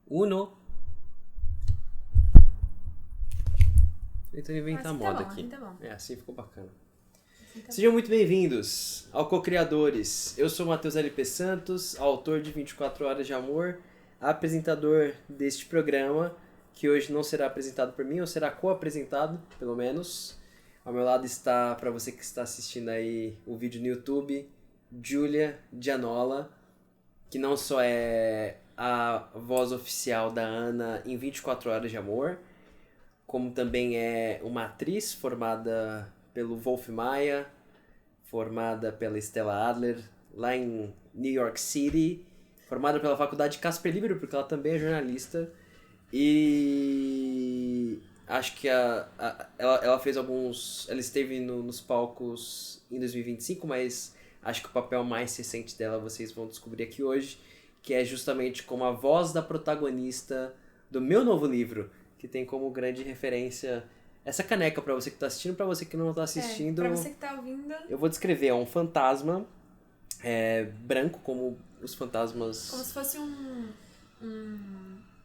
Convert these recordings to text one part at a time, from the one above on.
Uno. Tentando inventar assim moda tá bom, aqui. assim tá bom. Assim ficou bacana. Assim tá Sejam muito bem-vindos ao Co-Criadores. Eu sou o Matheus LP Santos, autor de 24 Horas de Amor, apresentador deste programa, que hoje não será apresentado por mim, ou será co-apresentado, pelo menos. Ao meu lado está, para você que está assistindo aí o vídeo no YouTube, Giulia Gianola, que não só é a voz oficial da Ana em 24 Horas de Amor, como também é uma atriz formada pelo Wolf Maia, formada pela Stella Adler, lá em New York City, formada pela faculdade Casper Libero, porque ela também é jornalista, e acho que ela fez alguns... Ela esteve nos palcos em 2025, mas acho que o papel mais recente dela vocês vão descobrir aqui hoje, que é justamente como a voz da protagonista do meu novo livro, que tem como grande referência essa caneca pra você que tá assistindo, pra você que não tá assistindo. Pra você que tá ouvindo... Eu vou descrever, é um fantasma branco, como os fantasmas... Como se fosse um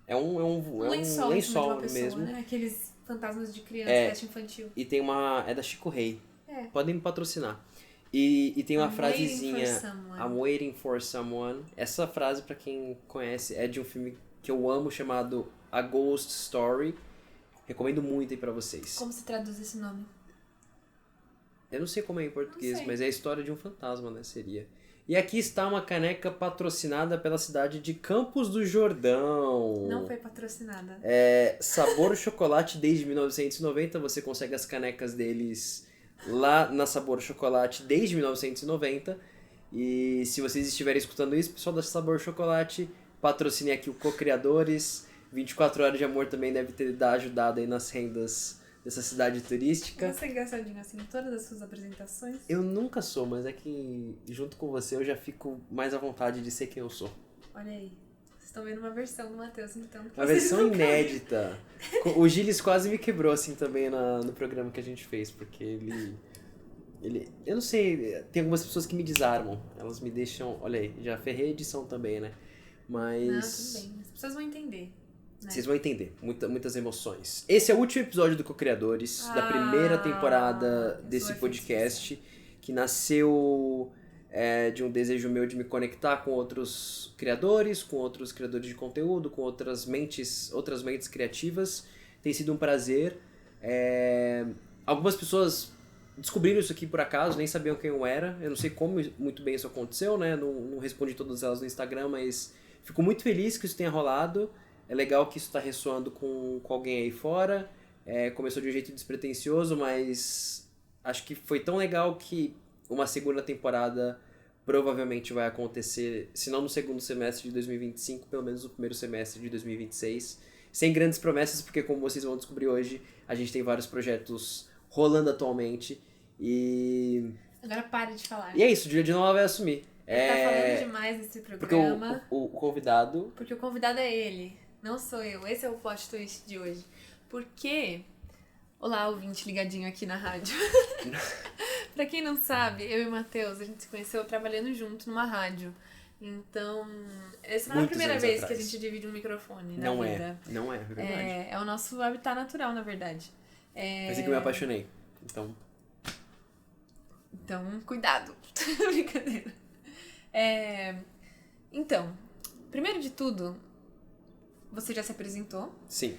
É um lençol em cima de uma lençol pessoa, mesmo. né? Aqueles fantasmas de criança, festa infantil. E tem uma... É da Chico Rei. É. Podem me patrocinar. E tem uma I'm frasezinha... waiting for someone. I'm waiting for someone. Essa frase, pra quem conhece, é de um filme que eu amo, chamado A Ghost Story. Recomendo muito aí pra vocês. Como se traduz esse nome? Eu não sei como é em português, Não sei. mas é a história de um fantasma, né? Seria. E aqui está uma caneca patrocinada pela cidade de Campos do Jordão. Não foi patrocinada. Sabor Chocolate desde 1990. Você consegue as canecas deles lá na Sabor Chocolate desde 1990. E se vocês estiverem escutando isso, pessoal da Sabor Chocolate, patrocine aqui o Co-Criadores. 24 Horas de Amor também deve ter ajudado aí nas rendas dessa cidade turística. Você é engraçadinho assim em todas as suas apresentações. Eu nunca sou, mas é que junto com você eu já fico mais à vontade de ser quem eu sou. Olha aí. Vocês estão vendo uma versão do Matheus, então. Uma versão inédita. O Gilles quase me quebrou assim também no programa que a gente fez, porque ele... Eu não sei, tem algumas pessoas que me desarmam. Elas me deixam... Olha aí, já ferrei a edição também, né? Mas... Não, tudo bem. As pessoas vão entender. Né? Vocês vão entender, muitas emoções. Esse é o último episódio do Co-Criadores, da primeira temporada desse podcast, que nasceu de um desejo meu de me conectar com outros criadores de conteúdo, com outras mentes criativas. Tem sido um prazer. Algumas pessoas descobriram isso aqui por acaso, nem sabiam quem eu era. Eu não sei como muito bem isso aconteceu, né? Não respondi todas elas no Instagram, mas fico muito feliz que isso tenha rolado. É legal que isso tá ressoando com alguém aí fora. Começou de um jeito despretensioso, mas acho que foi tão legal que uma segunda temporada provavelmente vai acontecer, se não no segundo semestre de 2025, pelo menos no primeiro semestre de 2026. Sem grandes promessas, porque como vocês vão descobrir hoje, a gente tem vários projetos rolando atualmente. E... Agora pare de falar. E é isso, o Dia de Nova vai assumir. Ele tá falando demais nesse programa. Porque o convidado... Porque o convidado é ele. Não sou eu. Esse é o plot twist de hoje. Porque... Olá, ouvinte ligadinho aqui na rádio. Pra quem não sabe, eu e o Matheus, a gente se conheceu trabalhando junto numa rádio. Então, essa não é a primeira vez que a gente divide um microfone na vida. Não é verdade. É o nosso habitat natural, na verdade. Pensei que eu me apaixonei. Então, cuidado. Brincadeira. Então, primeiro de tudo... Você já se apresentou. Sim.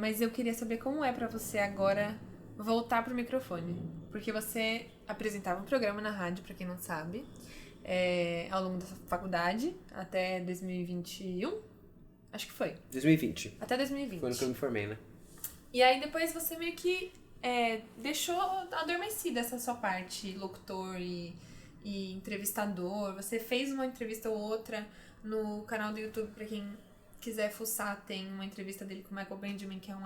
Mas eu queria saber como é pra você agora voltar pro microfone. Porque você apresentava um programa na rádio, pra quem não sabe, ao longo da faculdade, até 2021. Acho que foi. 2020. Até 2020. Foi no que eu me formei, né? E aí depois você meio que deixou adormecida essa sua parte, locutor e entrevistador. Você fez uma entrevista ou outra no canal do YouTube, pra quem... quiser fuçar, tem uma entrevista dele com o Michael Benjamin, que é um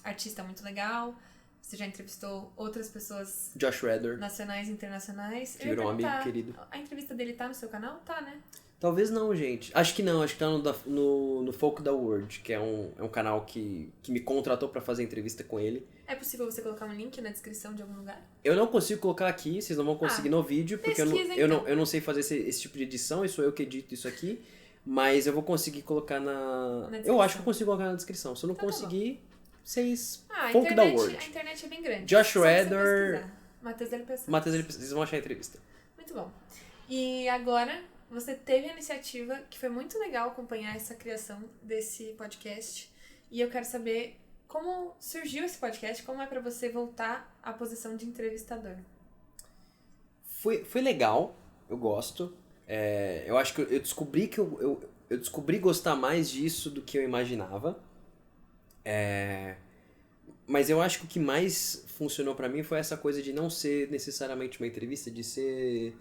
artista muito legal. Você já entrevistou outras pessoas... Josh Redder. Nacionais e internacionais. Que virou um amigo querido. A entrevista dele tá no seu canal? Tá, né? Talvez não, gente. Acho que não. Acho que tá no Folk da World, que é um canal que me contratou pra fazer entrevista com ele. É possível você colocar um link na descrição de algum lugar? Eu não consigo colocar aqui, vocês não vão conseguir no vídeo, porque pesquisa, eu não sei fazer esse tipo de edição, e sou eu que edito isso aqui. Mas eu vou conseguir colocar Na Eu acho que eu consigo colocar na descrição. Se eu não Então tá conseguir, vocês... A Folk da internet, Word. a internet é bem grande. Josh Só você Redder... pesquisar. Matheus L. Santos. Matheus L. Vocês vão achar a entrevista. Muito bom. E agora, você teve a iniciativa, que foi muito legal acompanhar essa criação desse podcast. E eu quero saber como surgiu esse podcast, como é pra você voltar à posição de entrevistador. Foi legal, eu gosto. Eu acho que eu descobri que eu descobri gostar mais disso do que eu imaginava. Mas eu acho que o que mais funcionou pra mim foi essa coisa de não ser necessariamente uma entrevista, de ser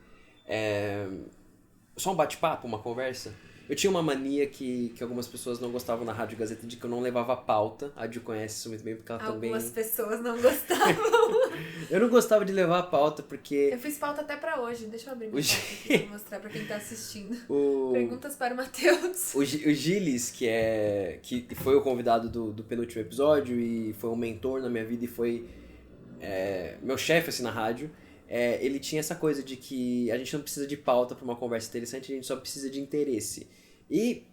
só um bate-papo, uma conversa. Eu tinha uma mania que algumas pessoas não gostavam na Rádio Gazeta, de que eu não levava pauta. A Ju conhece isso muito bem, porque ela também... Algumas pessoas não gostavam. Eu não gostava de levar a pauta, porque... Eu fiz pauta até pra hoje. Deixa eu abrir minha pauta aqui pra mostrar pra quem tá assistindo. Perguntas para o Matheus. O Gilles, que foi o convidado do penúltimo episódio e foi um mentor na minha vida e foi meu chefe assim, na rádio, ele tinha essa coisa de que a gente não precisa de pauta para uma conversa interessante, a gente só precisa de interesse. E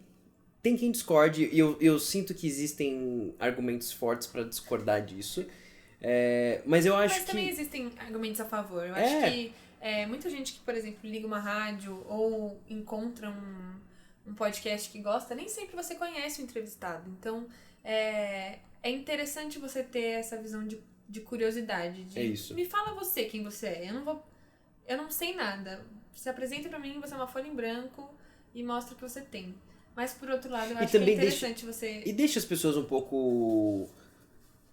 tem quem discorde, e eu sinto que existem argumentos fortes para discordar disso. Mas eu acho Mas também existem argumentos a favor. Eu acho que muita gente que, por exemplo, liga uma rádio ou encontra um podcast que gosta, nem sempre você conhece o entrevistado. Então, é interessante você ter essa visão de curiosidade. É isso. Me fala você quem você é. Eu não sei nada. Se apresenta pra mim, você é uma folha em branco e mostra o que você tem. Mas, por outro lado, eu acho que é interessante você... E deixa as pessoas um pouco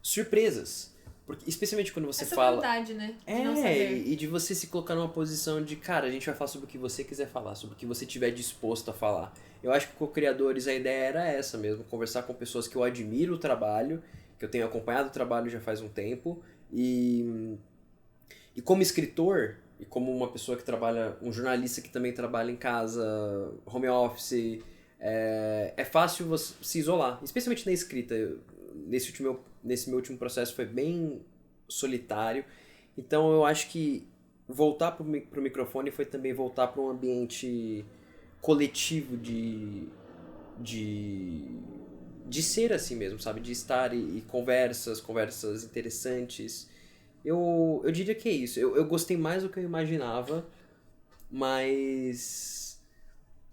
surpresas. Porque, especialmente quando você essa fala... vontade, né? De não saber. E de você se colocar numa posição de, cara, a gente vai falar sobre o que você quiser falar, sobre o que você estiver disposto a falar. Eu acho que com Co-Criadores a ideia era essa mesmo, conversar com pessoas que eu admiro o trabalho, que eu tenho acompanhado o trabalho já faz um tempo, e como escritor, e como uma pessoa que trabalha, um jornalista que também trabalha em casa, home office, é fácil você se isolar, especialmente na escrita. Nesse meu último processo foi bem solitário, então eu acho que voltar pro microfone foi também voltar para um ambiente coletivo de ser assim mesmo, sabe? De estar e conversas interessantes. Eu diria que é isso. Eu gostei mais do que eu imaginava, mas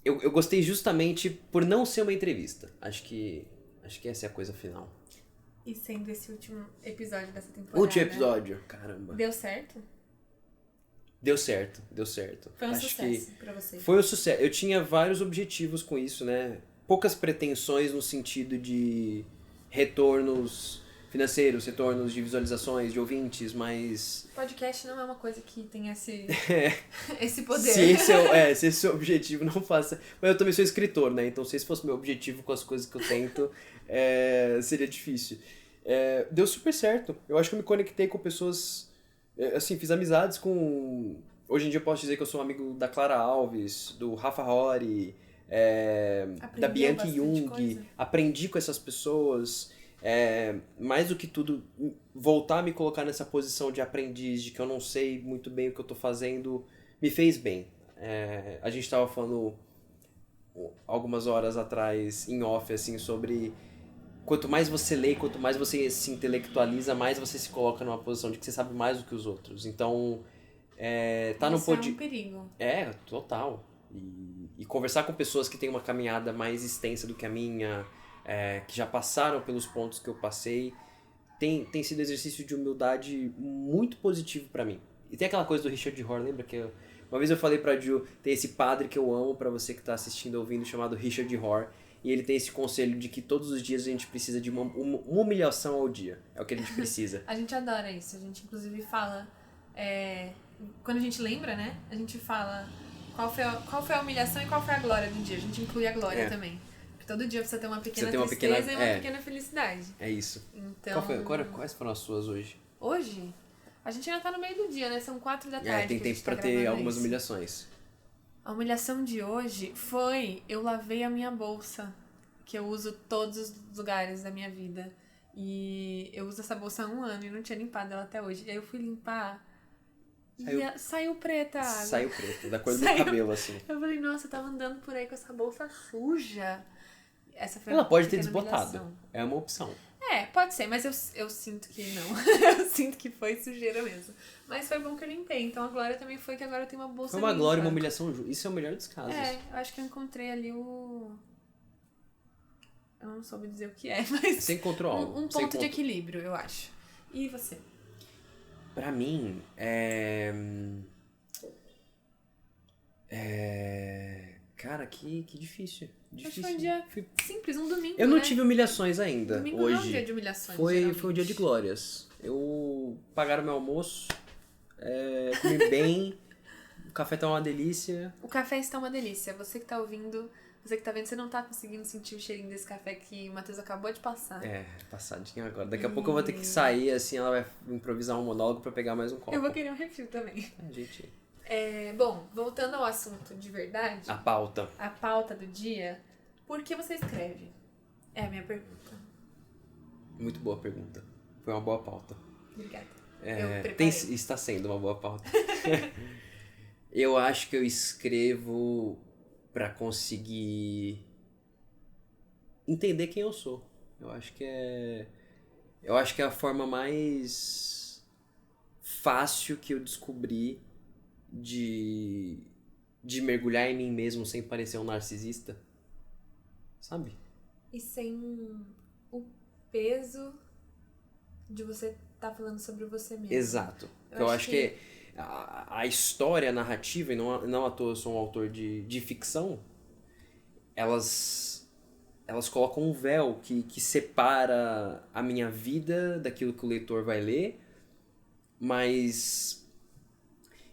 eu gostei justamente por não ser uma entrevista. Acho que essa é a coisa final. E sendo esse último episódio dessa temporada... Último episódio, caramba. Deu certo? Deu certo. Foi um sucesso pra você? Foi um sucesso. Eu tinha vários objetivos com isso, né? Poucas pretensões no sentido de retornos financeiros, retornos de visualizações, de ouvintes, mas... Podcast não é uma coisa que tem esse poder. Se esse é o objetivo, não faça... Mas eu também sou escritor, né? Então se esse fosse meu objetivo com as coisas que eu tento, seria difícil. Deu super certo. Eu acho que eu me conectei com pessoas... assim, fiz amizades com... Hoje em dia eu posso dizer que eu sou um amigo da Clara Alves, do Rafa Rori, da Bianca Jung. Aprendi com essas pessoas. Mais do que tudo, voltar a me colocar nessa posição de aprendiz, de que eu não sei muito bem o que eu tô fazendo, me fez bem. A gente tava falando algumas horas atrás, em off, assim, sobre quanto mais você lê, quanto mais você se intelectualiza, mais você se coloca numa posição de que você sabe mais do que os outros. Então, tá no Isso é um perigo. Total. E conversar com pessoas que têm uma caminhada mais extensa do que a minha, que já passaram pelos pontos que eu passei, tem sido um exercício de humildade muito positivo pra mim. E tem aquela coisa do Richard Rohr, lembra que uma vez eu falei pra Ju, tem esse padre que eu amo, pra você que tá assistindo ou ouvindo, chamado Richard Rohr, e ele tem esse conselho de que todos os dias a gente precisa de uma humilhação ao dia. É o que a gente precisa. A gente adora isso. A gente, inclusive, fala... quando a gente lembra, né? A gente fala qual foi a humilhação e qual foi a glória do dia. A gente inclui a glória também. Porque todo dia precisa ter uma pequena tristeza e uma pequena felicidade. É isso. Então... Quais foram as suas hoje? Hoje? A gente ainda tá no meio do dia, né? São 4 da tarde. Tem tempo pra ter algumas humilhações. A humilhação de hoje foi... Eu lavei a minha bolsa, que eu uso todos os lugares da minha vida. E eu uso essa bolsa há 1 ano e não tinha limpado ela até hoje. E aí eu fui limpar Saiu preta a água. Saiu preta, da cor do meu cabelo, assim. Eu falei, nossa, eu tava andando por aí com essa bolsa suja. Essa foi Ela pode ter pequena desbotado. humilhação. É uma opção. Pode ser, mas eu sinto que não. Eu sinto que foi sujeira mesmo. Mas foi bom que eu limpei. Então a glória também foi que agora eu tenho uma bolsa Foi uma limpa. glória e uma humilhação. Isso é o melhor dos casos. Eu acho que eu encontrei ali o... Eu não soube dizer o que é, mas... Você encontrou algo. Um ponto de equilíbrio, eu acho. E você? Pra mim, Cara, que difícil. Acho que foi um dia simples, um domingo, Eu não né? tive humilhações ainda, Domingo hoje. não é um dia de humilhações, Foi geralmente. um dia de glórias. Pagaram meu almoço, comi bem, o café tá uma delícia. O café está uma delícia. Você que tá ouvindo, você que tá vendo, você não tá conseguindo sentir o cheirinho desse café que o Matheus acabou de passar. Passadinho agora. Daqui a pouco eu vou ter que sair, assim, ela vai improvisar um monólogo pra pegar mais um copo. Eu vou querer um refil também. Gente... Bom, voltando ao assunto de verdade. A pauta. A pauta do dia. Por que você escreve? É a minha pergunta. Muito boa pergunta. Foi uma boa pauta. Obrigada. Eu preparei. Está sendo uma boa pauta. Eu acho que eu escrevo pra conseguir entender quem eu sou. Eu acho que é a forma mais fácil que eu descobri de mergulhar em mim mesmo sem parecer um narcisista. Sabe? E sem o peso de você estar falando sobre você mesmo. Exato. Eu acho que a história, a narrativa, e não à toa eu sou um autor de ficção, elas colocam um véu que separa a minha vida daquilo que o leitor vai ler, mas...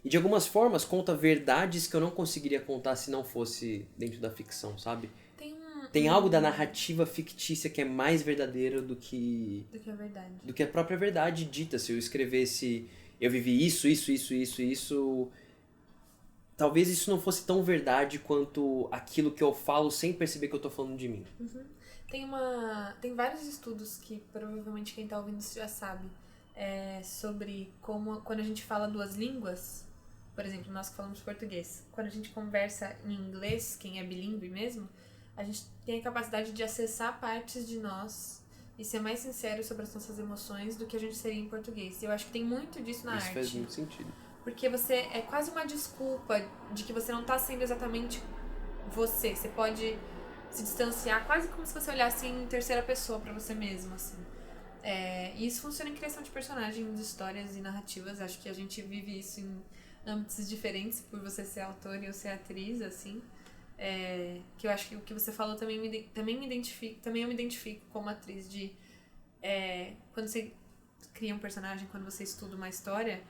E de algumas formas conta verdades que eu não conseguiria contar se não fosse dentro da ficção, sabe? Tem algo da narrativa fictícia que é mais verdadeiro do que a verdade. Do que a própria verdade dita. Se eu escrevesse, eu vivi isso, talvez isso não fosse tão verdade quanto aquilo que eu falo sem perceber que eu tô falando de mim. Uhum. Tem vários estudos que provavelmente quem tá ouvindo já sabe, sobre como quando a gente fala duas línguas, por exemplo, nós que falamos português, quando a gente conversa em inglês, quem é bilíngue mesmo, a gente tem a capacidade de acessar partes de nós e ser mais sincero sobre as nossas emoções do que a gente seria em português. E eu acho que tem muito disso na arte. Isso faz muito sentido. Porque é quase uma desculpa de que você não tá sendo exatamente você. Você pode se distanciar quase como se você olhasse em terceira pessoa pra você mesmo, assim. E isso funciona em criação de personagens, histórias e narrativas. Acho que a gente vive isso em âmbitos diferentes, por você ser autor e eu ser atriz, assim. Que eu acho que o que você falou também eu me identifico como atriz de... quando você cria um personagem, quando você estuda uma história,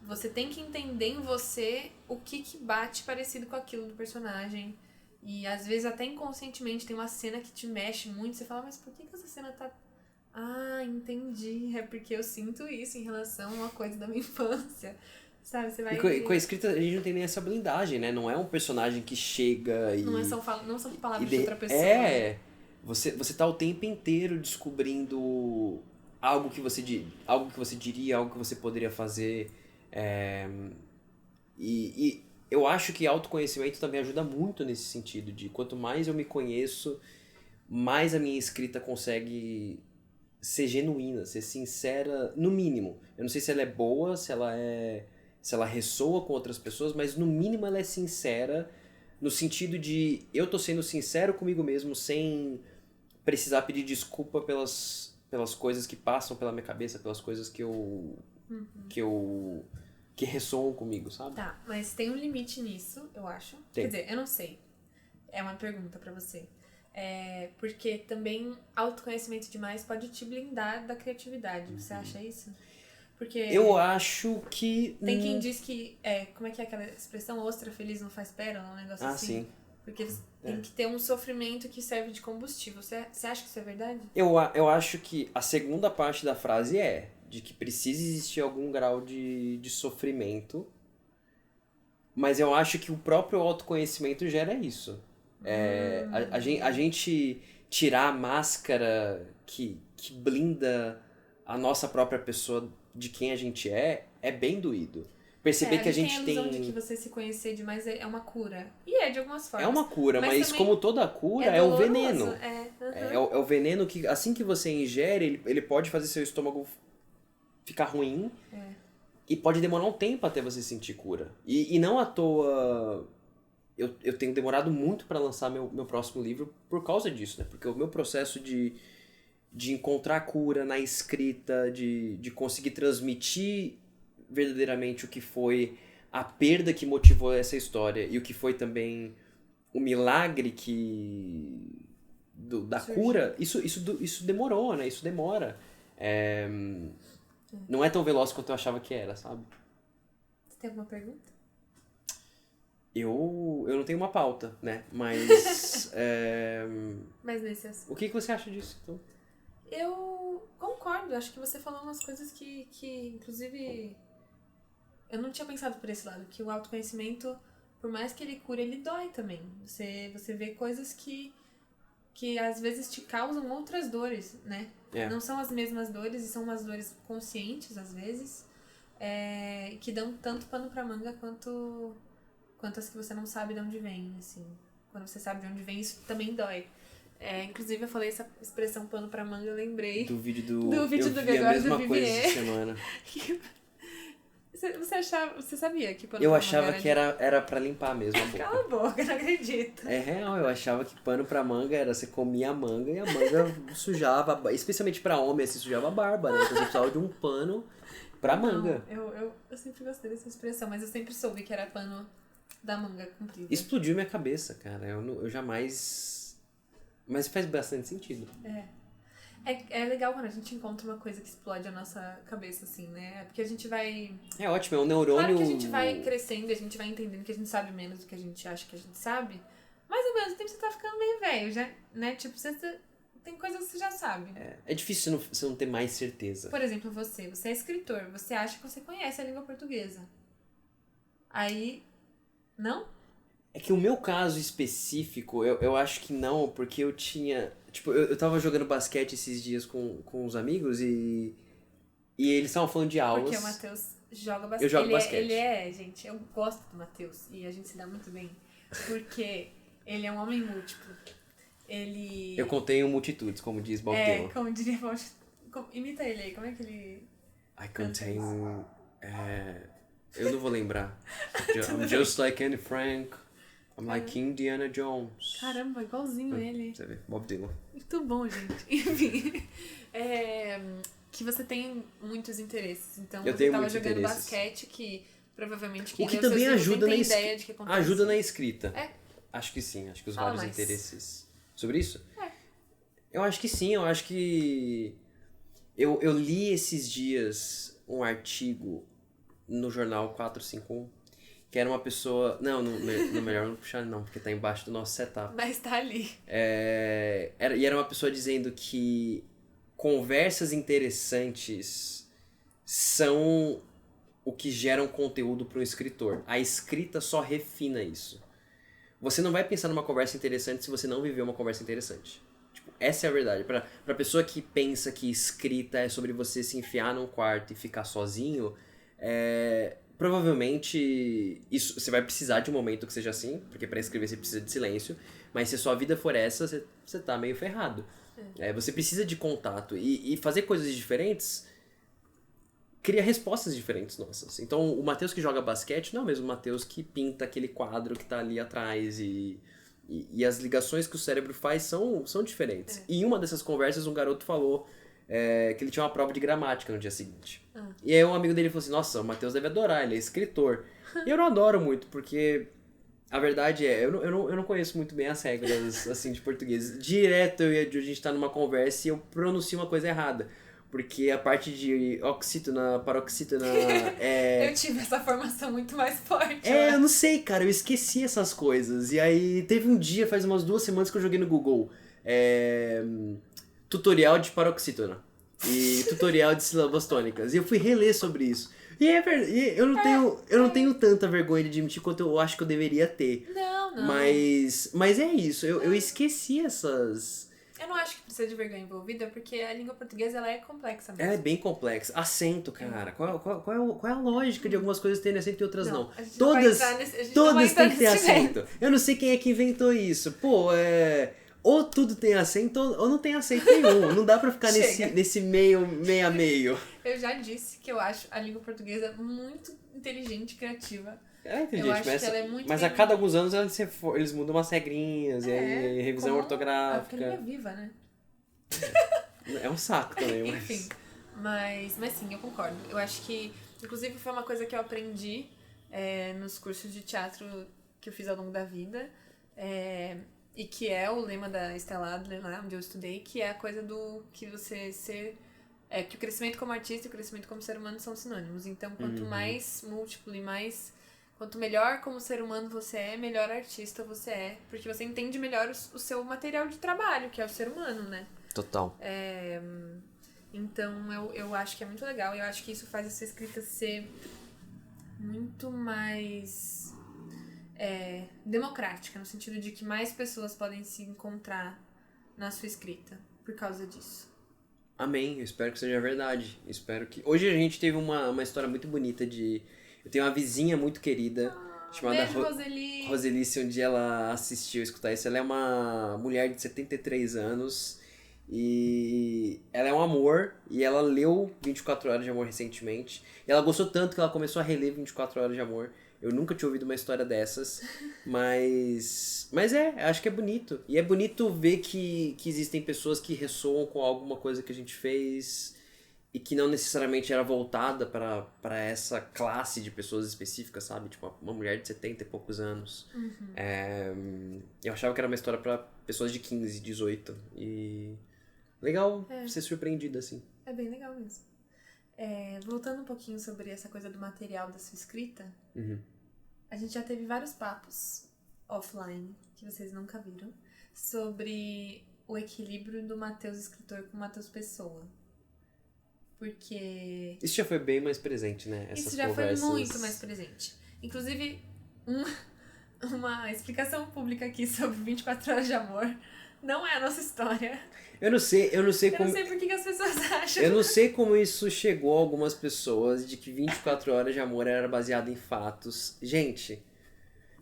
você tem que entender em você o que bate parecido com aquilo do personagem. E às vezes até inconscientemente tem uma cena que te mexe muito, você fala, mas por que essa cena tá... Ah, entendi, é porque eu sinto isso em relação a uma coisa da minha infância. Sabe, você vai... E com a escrita a gente não tem nem essa blindagem, né? Não é um personagem que chega e... Não são palavras de outra pessoa. Você tá o tempo inteiro descobrindo algo que você diria, algo que você poderia fazer. E eu acho que autoconhecimento também ajuda muito nesse sentido, de quanto mais eu me conheço, mais a minha escrita consegue ser genuína, ser sincera, no mínimo. Eu não sei se ela é boa, se ela ressoa com outras pessoas, mas no mínimo ela é sincera, no sentido de eu tô sendo sincero comigo mesmo, sem precisar pedir desculpa pelas coisas que passam pela minha cabeça, pelas coisas que ressoam comigo, sabe? Tá, mas tem um limite nisso, eu acho. Tem. Quer dizer, eu não sei. É uma pergunta pra você. Porque também autoconhecimento demais pode te blindar da criatividade. Você acha isso? Porque eu acho que... Tem quem diz que... como é aquela expressão? Ostra feliz não faz pérola, um negócio assim. Sim. Porque eles têm que ter um sofrimento que serve de combustível. Você acha que isso é verdade? Eu acho que a segunda parte da frase de que precisa existir algum grau de sofrimento, mas eu acho que o próprio autoconhecimento gera isso. A gente tirar a máscara que blinda a nossa própria pessoa de quem a gente é bem doído. perceber que a gente tem a ilusão tem... de que você se conhecer demais é uma cura. E é de algumas formas. É uma cura, mas como toda cura, é o doloroso. veneno. Uhum. É o veneno que, assim que você ingere, ele pode fazer seu estômago ficar ruim. E pode demorar um tempo até você sentir cura. E não à toa... Eu tenho demorado muito para lançar meu próximo livro por causa disso, né? Porque o meu processo de encontrar cura na escrita, de conseguir transmitir verdadeiramente o que foi a perda que motivou essa história e o que foi também o milagre da cura, isso demorou, né? Isso demora. Não é tão veloz quanto eu achava que era, sabe? Você tem alguma pergunta? Eu não tenho uma pauta, né? Mas... Mas nesse assunto. O que você acha disso, então? Eu concordo. Acho que você falou umas coisas que inclusive, eu não tinha pensado por esse lado. Que o autoconhecimento, por mais que ele cure, ele dói também. Você vê coisas que às vezes te causam outras dores, né? Não são as mesmas dores, e são umas dores conscientes, às vezes. Que dão tanto pano pra manga quanto as que você não sabe de onde vem, assim. Quando você sabe de onde vem, isso também dói. Inclusive, eu falei essa expressão pano pra manga, eu lembrei do vídeo do Gregório a mesma do coisa Vivier. essa semana. Você sabia que pano Eu pra achava manga que era pra limpar mesmo a boca. Cala a boca, não acredito. É real, eu achava que pano pra manga era você comia a manga e a manga sujava, especialmente pra homem, assim, sujava a barba, né? Então você precisava de um pano pra manga. Não, eu sempre gostei dessa expressão, mas eu sempre soube que era pano da manga comprida. Explodiu minha cabeça, cara. Eu jamais... Mas faz bastante sentido. É legal quando a gente encontra uma coisa que explode a nossa cabeça, assim, né? Porque a gente vai... É ótimo, é um neurônio... Claro que a gente vai crescendo, a gente vai entendendo que a gente sabe menos do que a gente acha que a gente sabe, mas ao mesmo tempo você tá ficando meio velho, já, né? Tipo, tem coisas que você já sabe. É difícil você não ter mais certeza. Por exemplo, você é escritor, você acha que você conhece a língua portuguesa. Aí... Não? É que o meu caso específico, eu acho que não, porque eu tinha... Tipo, eu tava jogando basquete esses dias com uns amigos e eles estavam falando de aulas. Porque o Matheus joga basquete. Eu jogo basquete. Gente, eu gosto do Matheus e a gente se dá muito bem. Porque ele é um homem múltiplo. Eu contenho multitudes, como diz Bob Dylan. Como diria Bob... Imita ele aí, como é que ele... I contain... eu não vou lembrar. I'm just like Anne Frank. I'm like Indiana Jones. Caramba, igualzinho ele. Você vê, Bob Dylan. Muito bom, gente. Enfim. Que você tem muitos interesses. Então Eu você tenho tava muitos jogando interesses. basquete, que provavelmente O que leu seus também livros ajuda nem na tem ideia de que acontece. ajuda na escrita. Acho que sim, acho que os Fala vários mais. interesses. Sobre isso? Eu acho que sim, eu acho que... Eu li esses dias um artigo no jornal 451, que era uma pessoa... Não, melhor não puxar não, porque tá embaixo do nosso setup. Mas tá ali. E era uma pessoa dizendo que conversas interessantes são o que geram conteúdo para um escritor. A escrita só refina isso. Você não vai pensar numa conversa interessante se você não viveu uma conversa interessante. Tipo, essa é a verdade. Pra pessoa que pensa que escrita é sobre você se enfiar num quarto e ficar sozinho, provavelmente você vai precisar de um momento que seja assim, porque para escrever você precisa de silêncio, mas se a sua vida for essa, você tá meio ferrado. Você precisa de contato e fazer coisas diferentes cria respostas diferentes nossas. Então, o Matheus que joga basquete não é o mesmo Matheus que pinta aquele quadro que tá ali atrás e as ligações que o cérebro faz são diferentes. E em uma dessas conversas, um garoto falou que ele tinha uma prova de gramática no dia seguinte. E aí um amigo dele falou assim, nossa, o Matheus deve adorar, ele é escritor. E eu não adoro muito, porque a verdade eu não conheço muito bem as regras assim, de português. Direto a gente tá numa conversa e eu pronuncio uma coisa errada. Porque a parte de oxítona, paroxítona Eu tive essa formação muito mais forte. eu não sei, cara, eu esqueci essas coisas. E aí teve um dia, faz umas 2 semanas que eu joguei no Google tutorial de paroxítona e tutorial de sílabas tônicas. E eu fui reler sobre isso. E é verdade, eu não tenho tanta vergonha de admitir quanto eu acho que eu deveria ter. Não. Mas é isso, eu esqueci essas... Eu não acho que precisa de vergonha envolvida, porque a língua portuguesa ela é complexa mesmo. Ela é bem complexa. Acento, cara. Qual é a lógica de algumas coisas terem acento e outras não? A gente Todas, não vai entrar nesse, a gente todas não vai entrar têm que ter nesse acento. mérito. Eu não sei quem é que inventou isso. Pô, ou tudo tem acento ou não tem acento nenhum. Não dá pra ficar nesse meio a meio. Eu já disse que eu acho a língua portuguesa muito inteligente e criativa. É inteligente, eu acho que ela é muito mas bem... a cada alguns anos eles mudam umas regrinhas, e aí revisão ortográfica. A língua é viva, né? É um saco também, mas... Enfim, mas sim, eu concordo. Eu acho que, inclusive, foi uma coisa que eu aprendi nos cursos de teatro que eu fiz ao longo da vida, e que é o lema da Stella Adler, lá onde eu estudei, que é a coisa do que você ser... que o crescimento como artista e o crescimento como ser humano são sinônimos. Então, quanto mais múltiplo e mais... Quanto melhor como ser humano você é, melhor artista você é. Porque você entende melhor o seu material de trabalho, que é o ser humano, né? Total. Então, eu acho que é muito legal. Eu acho que isso faz a sua escrita ser muito mais democrática, no sentido de que mais pessoas podem se encontrar na sua escrita por causa disso. Amém, eu espero que seja verdade. Espero que... Hoje a gente teve uma história muito bonita de... Eu tenho uma vizinha muito querida, chamada Roseli. Se um dia ela assistiu, escutar isso, ela é uma mulher de 73 anos e ela é um amor, e ela leu 24 Horas de Amor recentemente, e ela gostou tanto que ela começou a reler 24 Horas de Amor. Eu nunca tinha ouvido uma história dessas, mas acho que é bonito. E é bonito ver que existem pessoas que ressoam com alguma coisa que a gente fez e que não necessariamente era voltada para essa classe de pessoas específicas, sabe? Tipo, uma mulher de 70 e poucos anos. Eu achava que era uma história para pessoas de 15, 18. E legal ser surpreendida, assim. É bem legal mesmo. Voltando um pouquinho sobre essa coisa do material da sua escrita, a gente já teve vários papos offline, que vocês nunca viram, sobre o equilíbrio do Matheus escritor com o Matheus pessoa. Porque... Isso já foi bem mais presente, né? Essas Isso já conversas... foi muito mais presente. Inclusive, uma explicação pública aqui sobre 24 Horas de Amor não é a nossa história. Eu não sei como... Eu não sei por que as pessoas acham. Eu não sei como isso chegou a algumas pessoas, de que 24 Horas de Amor era baseado em fatos. Gente,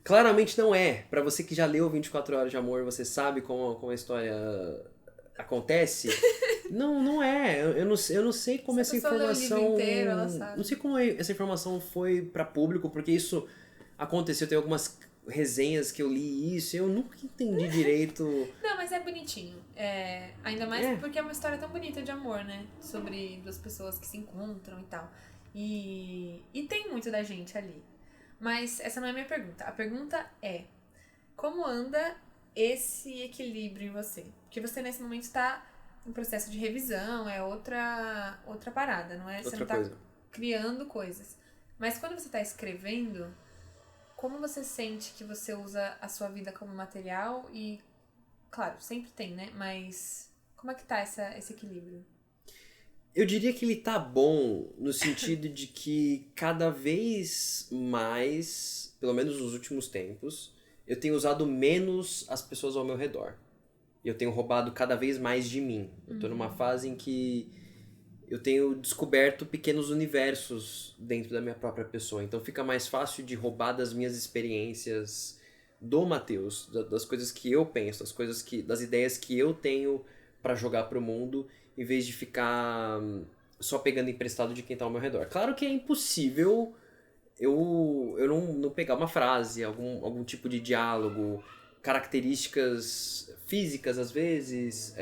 claramente não é. Pra você que já leu 24 Horas de Amor, você sabe como a história acontece. Não é. Eu não sei como essa informação... Leu o livro inteiro, ela sabe. Não sei como essa informação foi pra público, porque isso aconteceu. Tem algumas resenhas que eu li isso e eu nunca entendi direito. Não, mas é bonitinho. Ainda mais porque é uma história tão bonita de amor, né? Sobre duas pessoas que se encontram e tal. E tem muito da gente ali. Mas essa não é a minha pergunta. A pergunta é: como anda esse equilíbrio em você? Porque você nesse momento está em processo de revisão, é outra parada, não é? Você não tá criando coisas. Mas quando você está escrevendo, como você sente que você usa a sua vida como material? E, claro, sempre tem, né? Mas como é que tá esse equilíbrio? Eu diria que ele tá bom no sentido de que cada vez mais, pelo menos nos últimos tempos, eu tenho usado menos as pessoas ao meu redor. Eu tenho roubado cada vez mais de mim. Eu tô numa fase em que eu tenho descoberto pequenos universos dentro da minha própria pessoa. Então fica mais fácil de roubar das minhas experiências do Matheus, das coisas que eu penso, das ideias que eu tenho pra jogar pro mundo, em vez de ficar só pegando emprestado de quem tá ao meu redor. Claro que é impossível eu não pegar uma frase, algum tipo de diálogo, características físicas às vezes.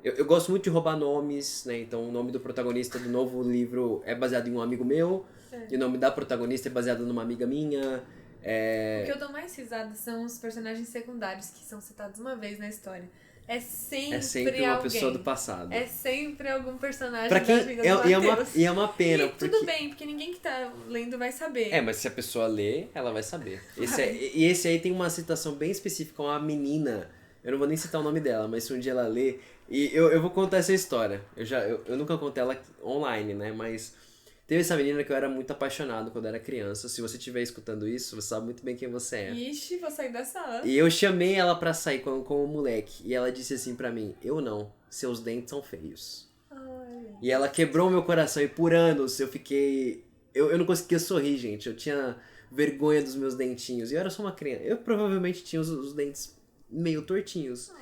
Eu gosto muito de roubar nomes, né? Então o nome do protagonista do novo livro é baseado em um amigo meu, e o nome da protagonista é baseado numa amiga minha. O que eu dou mais risada são os personagens secundários que são citados uma vez na história. É sempre uma alguém. pessoa do passado. É sempre algum personagem pra quem, da vida do Matheus. E é uma pena. Tudo bem, porque ninguém que tá lendo vai saber. Mas se a pessoa ler, ela vai saber. Esse aí tem uma citação bem específica, uma menina. Eu não vou nem citar o nome dela, mas se um dia ela ler... E eu vou contar essa história. Eu nunca contei ela online, né? Mas Teve essa menina que eu era muito apaixonado quando era criança. Se você estiver escutando isso, você sabe muito bem quem você é. Ixi, vou sair da sala. E eu chamei ela pra sair como moleque. E ela disse assim pra mim, eu não, seus dentes são feios. Ai. E ela quebrou meu coração e por anos eu fiquei... Eu não conseguia sorrir, gente. Eu tinha vergonha dos meus dentinhos. E eu era só uma criança. Eu provavelmente tinha os dentes meio tortinhos.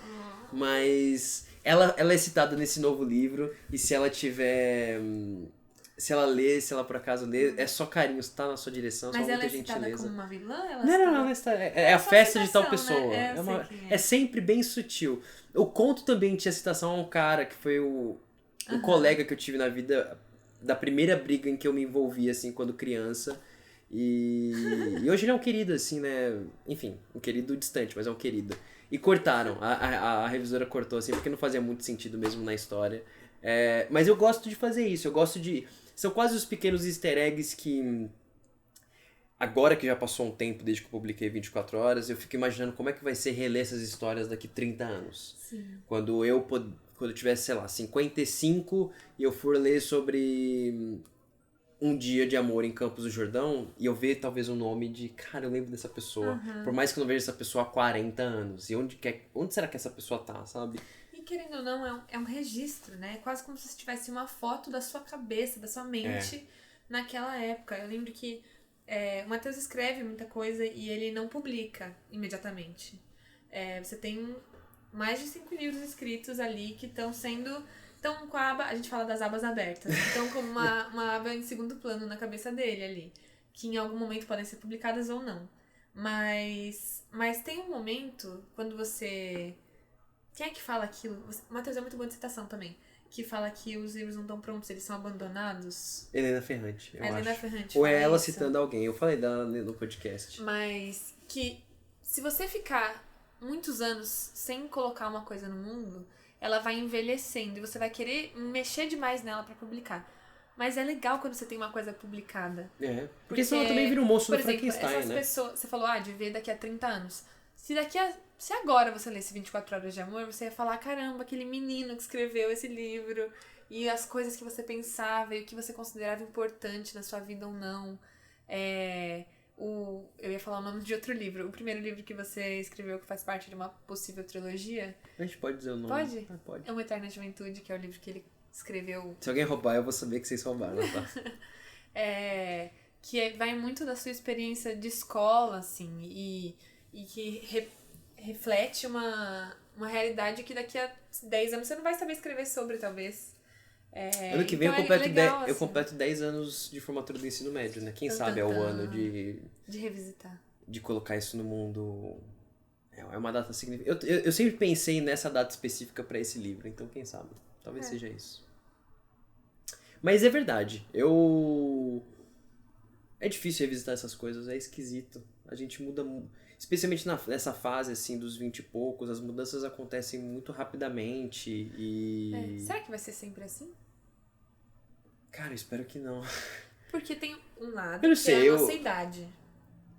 Mas ela é citada nesse novo livro. E se ela tiver... Se ela ler, se ela por acaso ler, é só carinho, tá na sua direção, Mas só ela muita é citada gentileza. como uma vilã? Ela Não, é a só festa de citação, tal pessoa. né? Eu sei quem é. É sempre bem sutil. O conto também tinha citação a um cara que foi o colega que eu tive na vida, da primeira briga em que eu me envolvi, assim, quando criança. E hoje ele é um querido, assim, né? Enfim, um querido distante, mas é um querido. E cortaram, a revisora cortou, assim, porque não fazia muito sentido mesmo na história. Mas eu gosto de fazer isso, eu gosto de... São quase os pequenos easter eggs que... Agora que já passou um tempo desde que eu publiquei 24 horas, eu fico imaginando como é que vai ser reler essas histórias daqui 30 anos. Sim. Quando eu tivesse, sei lá, 55 e eu for ler sobre um dia de amor em Campos do Jordão e eu ver talvez o nome de... Cara, eu lembro dessa pessoa. Por mais que eu não veja essa pessoa há 40 anos. E onde será que essa pessoa tá, sabe? Querendo ou não, é um registro, né? Quase como se você tivesse uma foto da sua cabeça, da sua mente naquela época. Eu lembro que o Matheus escreve muita coisa e ele não publica imediatamente. Você tem mais de 5 livros escritos ali que estão com a aba, a gente fala das abas abertas, estão como uma aba em segundo plano na cabeça dele ali, que em algum momento podem ser publicadas ou não. Mas tem um momento quando você... Quem é que fala aquilo? O Matheus é muito boa de citação também. Que fala que os livros não estão prontos, eles são abandonados. Helena Ferrante, eu acho. Helena Ferrante Ou é fala ela isso. citando alguém. Eu falei dela no podcast. Mas que se você ficar muitos anos sem colocar uma coisa no mundo, ela vai envelhecendo e você vai querer mexer demais nela pra publicar. Mas é legal quando você tem uma coisa publicada. Porque senão ela também vira um monstro do Frankenstein, essas né? pessoas, você falou, de ver daqui a 30 anos. Se agora você lesse 24 Horas de Amor, você ia falar, caramba, aquele menino que escreveu esse livro e as coisas que você pensava e o que você considerava importante na sua vida ou não. Eu ia falar o nome de outro livro. O primeiro livro que você escreveu que faz parte de uma possível trilogia. A gente pode dizer o nome? Pode? Pode. É Uma Eterna Juventude, que é o livro que ele escreveu. Se alguém roubar, eu vou saber que vocês roubaram, tá? Vai muito da sua experiência de escola, assim, e que reflete uma realidade que daqui a 10 anos você não vai saber escrever sobre, talvez. Ano que vem então eu completo 10 anos de formatura do ensino médio, né? Quem sabe é o ano de revisitar. De colocar isso no mundo. É uma data significativa. Eu sempre pensei nessa data específica pra esse livro, então quem sabe? Talvez seja isso. Mas é verdade. É difícil revisitar essas coisas, é esquisito. A gente muda... Especialmente nessa fase, assim, dos 20 e poucos, as mudanças acontecem muito rapidamente e... Será que vai ser sempre assim? Cara, eu espero que não. Porque tem um lado eu não que sei, é a nossa idade.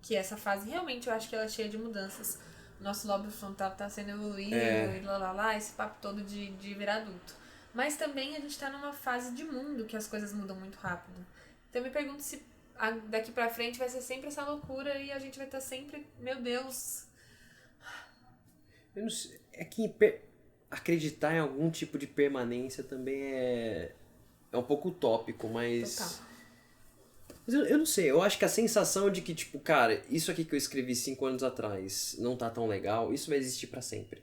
Que essa fase, realmente, eu acho que ela é cheia de mudanças. O nosso lobo frontal tá sendo evoluído e esse papo todo de virar adulto. Mas também a gente tá numa fase de mundo que as coisas mudam muito rápido. Então eu me pergunto se daqui pra frente vai ser sempre essa loucura e a gente vai estar sempre, meu Deus. Eu não sei, é que acreditar em algum tipo de permanência também é um pouco utópico, mas... Total. Mas eu não sei, eu acho que a sensação de que, tipo, cara, isso aqui que eu escrevi 5 anos atrás não tá tão legal, isso vai existir pra sempre.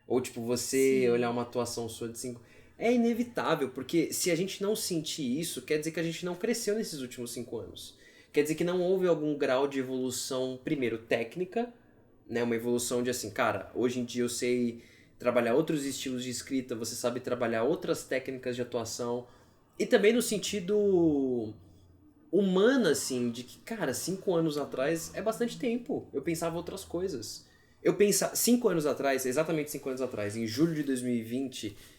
Ou, tipo, você olhar uma atuação sua de 5... É inevitável, porque se a gente não sentir isso, quer dizer que a gente não cresceu nesses últimos 5 anos. Quer dizer que não houve algum grau de evolução, primeiro, técnica, né? Uma evolução de assim, cara, hoje em dia eu sei trabalhar outros estilos de escrita, você sabe trabalhar outras técnicas de atuação. E também no sentido humano, assim, de que, cara, 5 anos atrás é bastante tempo. Eu pensava outras coisas. 5 anos atrás, exatamente 5 anos atrás, em julho de 2020...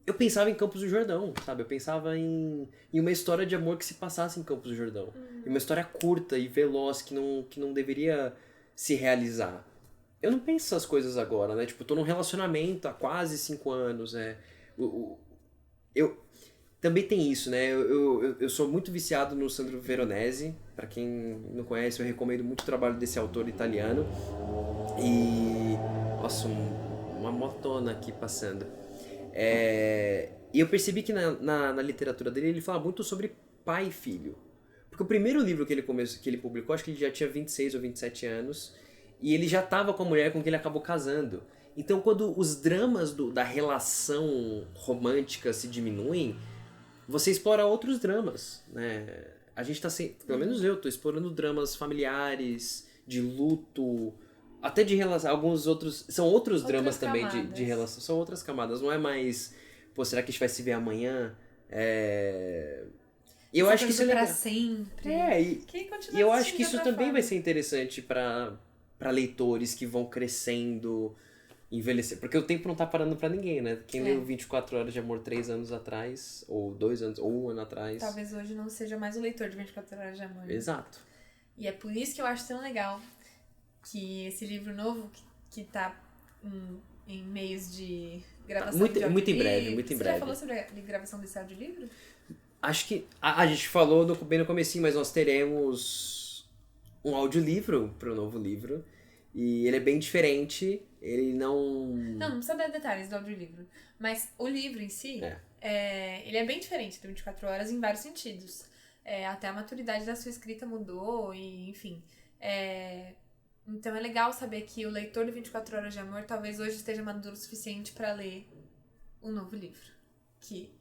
eu pensava em Campos do Jordão, sabe? Eu pensava em uma história de amor que se passasse em Campos do Jordão. Em uma história curta e veloz que não deveria se realizar. Eu não penso essas coisas agora, né? Tipo, eu tô num relacionamento há quase 5 anos, também tem isso, né? Eu sou muito viciado no Sandro Veronese. Pra quem não conhece, eu recomendo muito o trabalho desse autor italiano. E... Nossa, uma motona aqui passando. E eu percebi que na literatura dele ele fala muito sobre pai e filho. Porque o primeiro livro que ele publicou, acho que ele já tinha 26 ou 27 anos. E ele já estava com a mulher com quem ele acabou casando. Então, quando os dramas da relação romântica se diminuem, você explora outros dramas, né? A gente tá sempre, pelo menos eu, tô explorando dramas familiares, de luto, até de relação, alguns outros, são outros dramas também de relação, são outras camadas, não é mais, pô, será que a gente vai se ver amanhã? E eu acho que isso é legal. Pra sempre. E eu acho que isso também vai ser interessante pra leitores que vão crescendo, envelhecer. Porque o tempo não tá parando pra ninguém, né? Quem leu 24 Horas de Amor 3 anos atrás, ou 2 anos, ou 1 ano atrás. Talvez hoje não seja mais o leitor de 24 Horas de Amor. Exato. E é por isso que eu acho tão legal que esse livro novo, que tá em meios de gravação de audiolivro. Muito em breve. Você já falou sobre a gravação desse audiolivro? Acho que a gente falou bem no comecinho, mas nós teremos um audiolivro pro novo livro. E ele é bem diferente, ele não... Não precisa dar detalhes do audiolivro. Mas o livro em si, ele é bem diferente do 24 Horas em vários sentidos. Até a maturidade da sua escrita mudou, e enfim. Então é legal saber que o leitor do 24 Horas de Amor talvez hoje esteja maduro o suficiente para ler o novo livro, que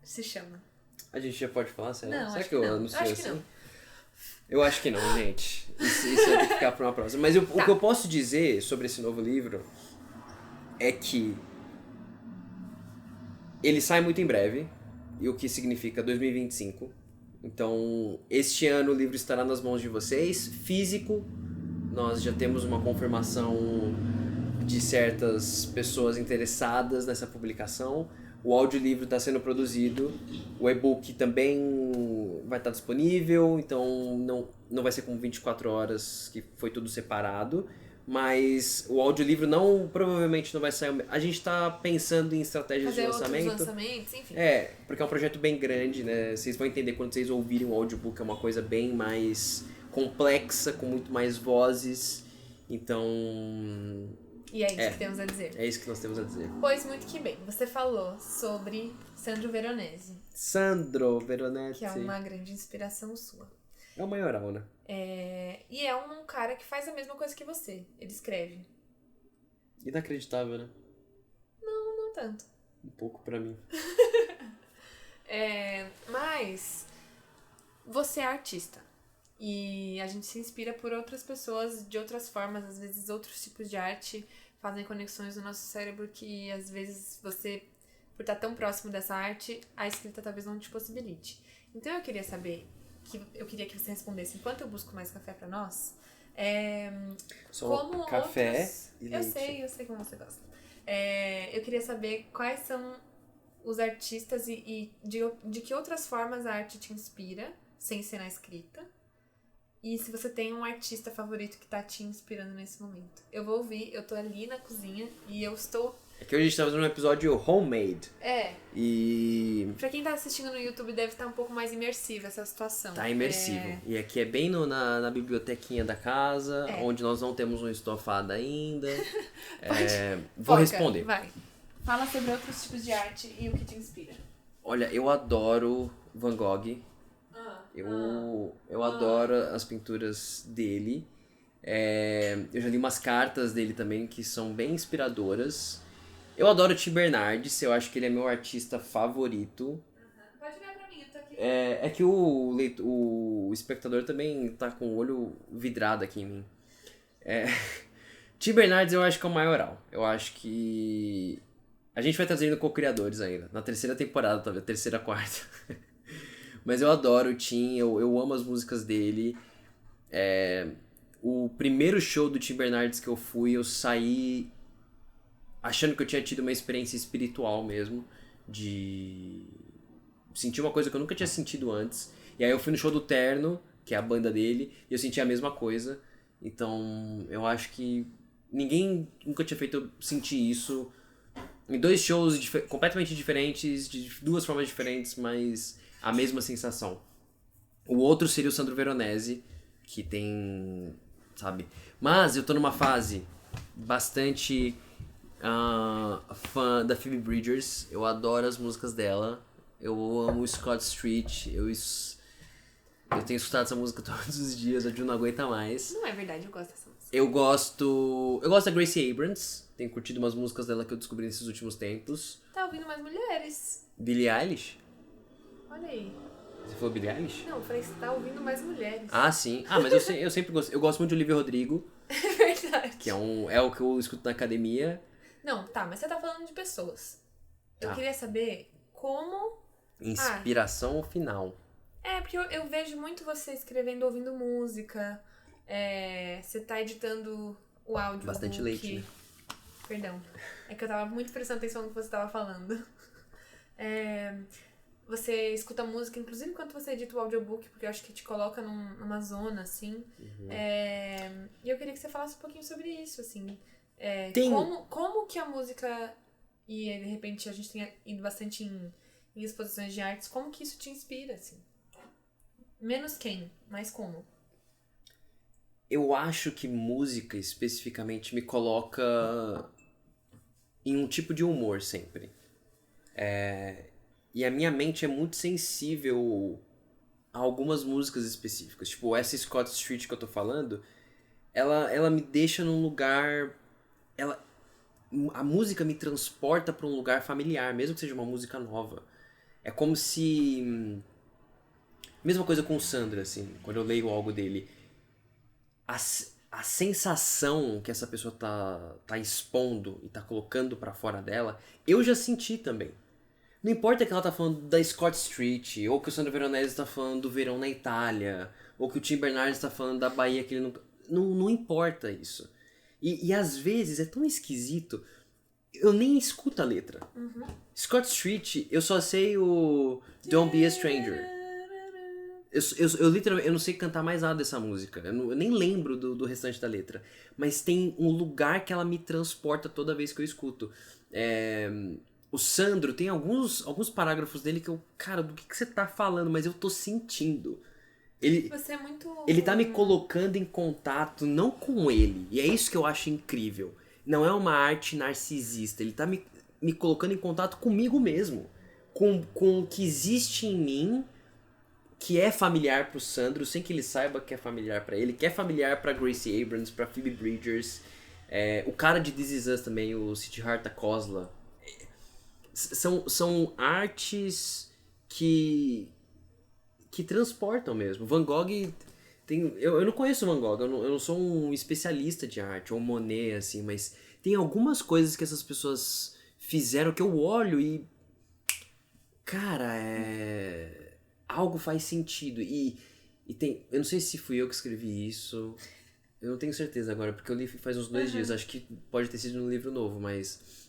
se chama... A gente já pode falar, sério? Não, será acho que eu que não. anuncio Acho assim? que não. Eu acho que não, gente. Isso vai ter que ficar pra uma próxima. Mas o que eu posso dizer sobre esse novo livro é que ele sai muito em breve, e o que significa 2025. Então, este ano o livro estará nas mãos de vocês. Físico, nós já temos uma confirmação de certas pessoas interessadas nessa publicação. O audiolivro está sendo produzido, o e-book também vai estar disponível, então não vai ser como 24 horas, que foi tudo separado, mas o audiolivro provavelmente não vai sair... A gente está pensando em estratégias de lançamento. Outros lançamentos, enfim. Porque é um projeto bem grande, né? Vocês vão entender quando vocês ouvirem o audiobook, é uma coisa bem mais complexa, com muito mais vozes, então... E é isso que temos a dizer. É isso que nós temos a dizer. Pois muito que bem. Você falou sobre Sandro Veronese. Sandro Veronese. Que é uma grande inspiração sua. É o maioral, né? E é um cara que faz a mesma coisa que você. Ele escreve. Inacreditável, né? Não tanto. Um pouco pra mim. Mas você é artista. E a gente se inspira por outras pessoas de outras formas. Às vezes outros tipos de arte fazem conexões no nosso cérebro que às vezes você, por estar tão próximo dessa arte, a escrita talvez não te possibilite. Então eu queria saber, eu queria que você respondesse, enquanto eu busco mais café pra nós, como café outros... e leite. Eu sei como você gosta. Eu queria saber quais são os artistas e de que outras formas a arte te inspira, sem ser na escrita. E se você tem um artista favorito que tá te inspirando nesse momento. Eu vou ouvir, eu tô ali na cozinha e eu estou... É que hoje a gente tá fazendo um episódio homemade. E... Pra quem tá assistindo no YouTube deve estar um pouco mais imersiva essa situação. Tá imersivo. E aqui é bem na bibliotequinha da casa, onde nós não temos um estofado ainda. Vou responder. Vai. Fala sobre outros tipos de arte e o que te inspira. Olha, eu adoro Van Gogh. Eu adoro as pinturas dele. Eu já li umas cartas dele também que são bem inspiradoras. Eu adoro Tim Bernardes, eu acho que ele é meu artista favorito. Pode olhar pra mim, eu tô aqui. É que o espectador também tá com o olho vidrado aqui em mim. Tim Bernardes eu acho que é o maioral. Eu acho que... A gente vai trazendo co-criadores ainda. Na terceira temporada, talvez, terceira, quarta. Mas eu adoro o Tim, eu amo as músicas dele. O primeiro show do Tim Bernardes que eu fui, eu saí achando que eu tinha tido uma experiência espiritual mesmo. De sentir uma coisa que eu nunca tinha sentido antes. E aí eu fui no show do Terno, que é a banda dele, e eu senti a mesma coisa. Então eu acho que ninguém nunca tinha feito eu sentir isso Em 2 shows completamente diferentes, de 2 formas diferentes, mas a mesma sensação. O outro seria o Sandro Veronese, que tem, sabe? Mas eu tô numa fase bastante fã da Phoebe Bridgers. Eu adoro as músicas dela. Eu amo Scott Street. Eu tenho escutado essa música todos os dias, a Ju não aguenta mais. Não é verdade, eu gosto dessa música. Eu gosto da Gracie Abrams. Tenho curtido umas músicas dela que eu descobri nesses últimos tempos. Tá ouvindo mais mulheres. Billie Eilish? Olha aí. Você falou Billie Eilish? Não, eu falei que você tá ouvindo mais mulheres. Ah, sim. Ah, mas eu sempre gosto. Eu gosto muito de Olivia Rodrigo. É verdade. Que é o que eu escuto na academia. Não, tá, mas você tá falando de pessoas. Eu Tá. queria saber como... Inspiração final. Porque eu vejo muito você escrevendo ouvindo música. Você tá editando o áudio. Bastante leite, né? Perdão. É que eu tava muito prestando atenção no que você tava falando. Você escuta música, inclusive enquanto você edita o audiobook, porque eu acho que te coloca numa zona, assim. Uhum. E eu queria que você falasse um pouquinho sobre isso, assim. Como que a música, e de repente a gente tem ido bastante em exposições de artes, como que isso te inspira, assim? Menos quem, mas como? Eu acho que música, especificamente, me coloca em um tipo de humor sempre. E a minha mente é muito sensível a algumas músicas específicas. Tipo, essa Scott Street que eu tô falando, ela me deixa num lugar... A música me transporta pra um lugar familiar, mesmo que seja uma música nova. É como se... Mesma coisa com o Sandro, assim, quando eu leio algo dele. A sensação que essa pessoa tá expondo e tá colocando pra fora dela, eu já senti também. Não importa que ela tá falando da Scott Street, ou que o Sandro Veronese tá falando do verão na Itália, ou que o Tim Bernardes tá falando da Bahia que ele nunca... Não importa isso. E às vezes é tão esquisito, eu nem escuto a letra. Uhum. Scott Street, eu só sei o Don't Be a Stranger. Eu literalmente, eu não sei cantar mais nada dessa música. Eu nem lembro do restante da letra. Mas tem um lugar que ela me transporta toda vez que eu escuto. O Sandro tem alguns parágrafos dele que eu... Cara, do que você tá falando? Mas eu tô sentindo. Você é muito... Ele tá me colocando em contato, não com ele. E é isso que eu acho incrível. Não é uma arte narcisista. Ele tá me colocando em contato comigo mesmo. Com o que existe em mim, que é familiar pro Sandro, sem que ele saiba que é familiar pra ele. Que é familiar pra Gracie Abrams, pra Phoebe Bridgers. O cara de This Is Us também, o Siddhartha Khosla. São artes que transportam mesmo. Van Gogh tem... Eu não conheço Van Gogh, eu não sou um especialista de arte, ou Monet, assim, mas tem algumas coisas que essas pessoas fizeram que eu olho e... Cara, algo faz sentido. E tem... Eu não sei se fui eu que escrevi isso, eu não tenho certeza agora, porque eu li faz uns 2 dias, acho que pode ter sido num livro novo, mas...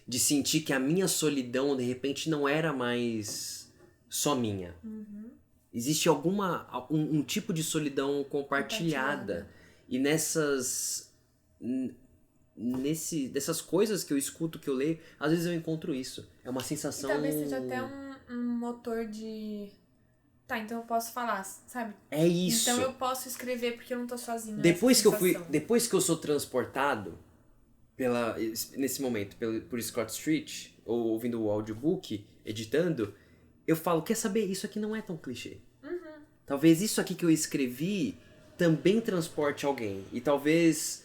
De sentir que a minha solidão, de repente, não era mais só minha. Uhum. Existe um tipo de solidão compartilhada. E dessas coisas que eu escuto, que eu leio, às vezes eu encontro isso. É uma sensação... E talvez seja até um motor de... Tá, então eu posso falar, sabe? É isso. Então eu posso escrever porque eu não tô sozinha. Depois que eu sou transportado nesse momento por Scott Street, ou ouvindo o audiobook, editando, eu falo, quer saber? Isso aqui não é tão clichê. Uhum. Talvez isso aqui que eu escrevi também transporte alguém. E talvez,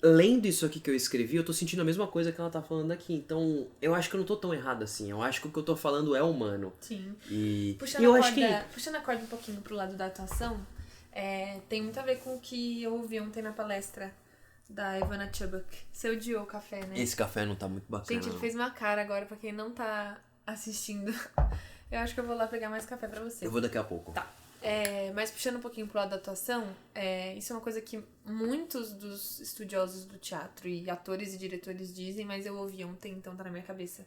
lendo isso aqui que eu escrevi, eu tô sentindo a mesma coisa que ela tá falando aqui. Então, eu acho que eu não tô tão errado assim. Eu acho que o que eu tô falando é humano. Sim. Puxando a corda um pouquinho pro lado da atuação, tem muito a ver com o que eu ouvi ontem na palestra da Ivana Chubbuck. Você odiou o café, né? Esse café não tá muito bacana. Gente, ele fez uma cara agora pra quem não tá assistindo. Eu acho que eu vou lá pegar mais café pra você. Eu vou daqui a pouco. Tá. Mas puxando um pouquinho pro lado da atuação, isso é uma coisa que muitos dos estudiosos do teatro e atores e diretores dizem, mas eu ouvi ontem, então tá na minha cabeça,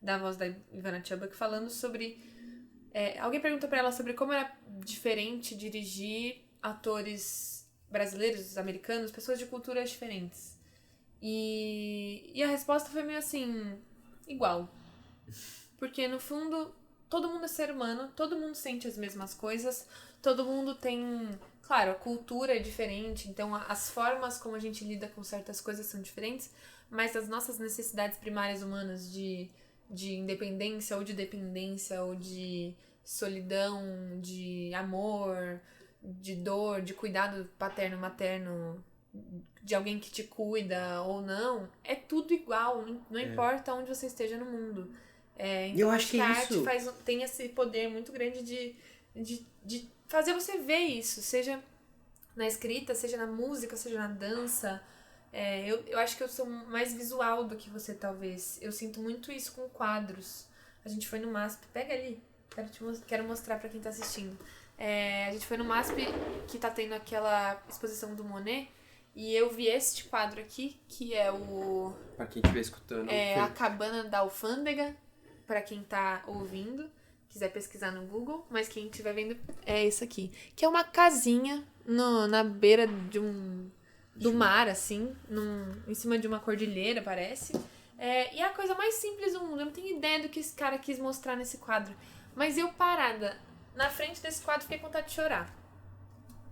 da voz da Ivana Chubbuck falando sobre... alguém perguntou pra ela sobre como era diferente dirigir atores brasileiros, americanos, pessoas de culturas diferentes. E a resposta foi meio assim, igual. Porque no fundo, todo mundo é ser humano, todo mundo sente as mesmas coisas, todo mundo tem... Claro, a cultura é diferente, então as formas como a gente lida com certas coisas são diferentes, mas as nossas necessidades primárias humanas de independência ou de dependência ou de solidão, de amor, de dor, de cuidado paterno, materno, de alguém que te cuida ou não, é tudo igual, não importa onde você esteja no mundo. Então eu acho que a isso... arte tem esse poder muito grande de fazer você ver isso, seja na escrita, seja na música, seja na dança. Eu acho que eu sou mais visual do que você, talvez. Eu sinto muito isso com quadros. A gente foi no MASP, pega ali, quero mostrar pra quem tá assistindo. A gente foi no MASP, que tá tendo aquela exposição do Monet, e eu vi este quadro aqui, que é o... Pra quem estiver escutando. A Cabana da Alfândega, pra quem tá ouvindo, quiser pesquisar no Google, mas quem estiver vendo é esse aqui. Que é uma casinha na beira do mar, assim, em cima de uma cordilheira, parece. E é a coisa mais simples do mundo. Eu não tenho ideia do que esse cara quis mostrar nesse quadro. Mas eu, parada na frente desse quadro, fiquei com vontade de chorar.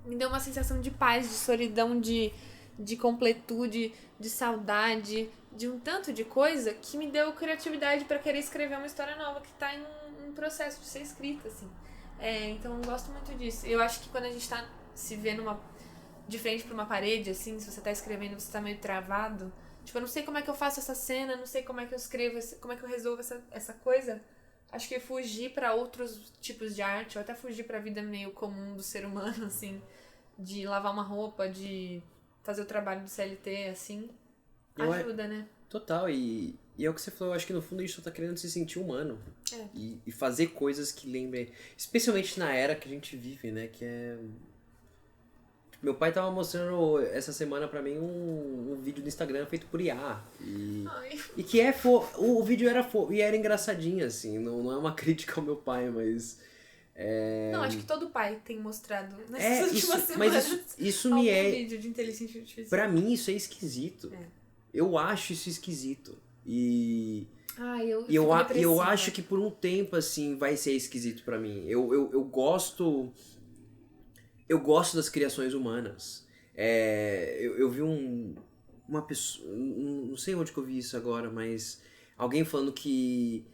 Me deu uma sensação de paz, de solidão, de completude, de saudade, de um tanto de coisa que me deu criatividade pra querer escrever uma história nova que tá em um processo de ser escrita, assim. Então eu gosto muito disso. Eu acho que quando a gente tá se vendo de frente pra uma parede, assim, se você tá escrevendo, você tá meio travado. Tipo, eu não sei como é que eu faço essa cena, não sei como é que eu escrevo, como é que eu resolvo essa coisa. Acho que fugir pra outros tipos de arte, ou até fugir pra vida meio comum do ser humano, assim, de lavar uma roupa, de fazer o trabalho do CLT, assim, ajuda, né? Total, e é o que você falou, eu acho que no fundo a gente só tá querendo se sentir humano. E fazer coisas que lembrem, especialmente na era que a gente vive, né, que é... Meu pai tava mostrando essa semana pra mim um vídeo do Instagram feito por IA. E que o vídeo era e era engraçadinho, assim. Não é uma crítica ao meu pai, mas... Não, acho que todo pai tem mostrado nessas últimas semanas. Mas isso me vídeo de inteligência artificial. Pra mim isso é esquisito. Eu acho isso esquisito. Eu acho que por um tempo, assim, vai ser esquisito pra mim. Eu gosto das criações humanas. Eu vi uma pessoa... Não sei onde que eu vi isso agora, mas... Alguém falando que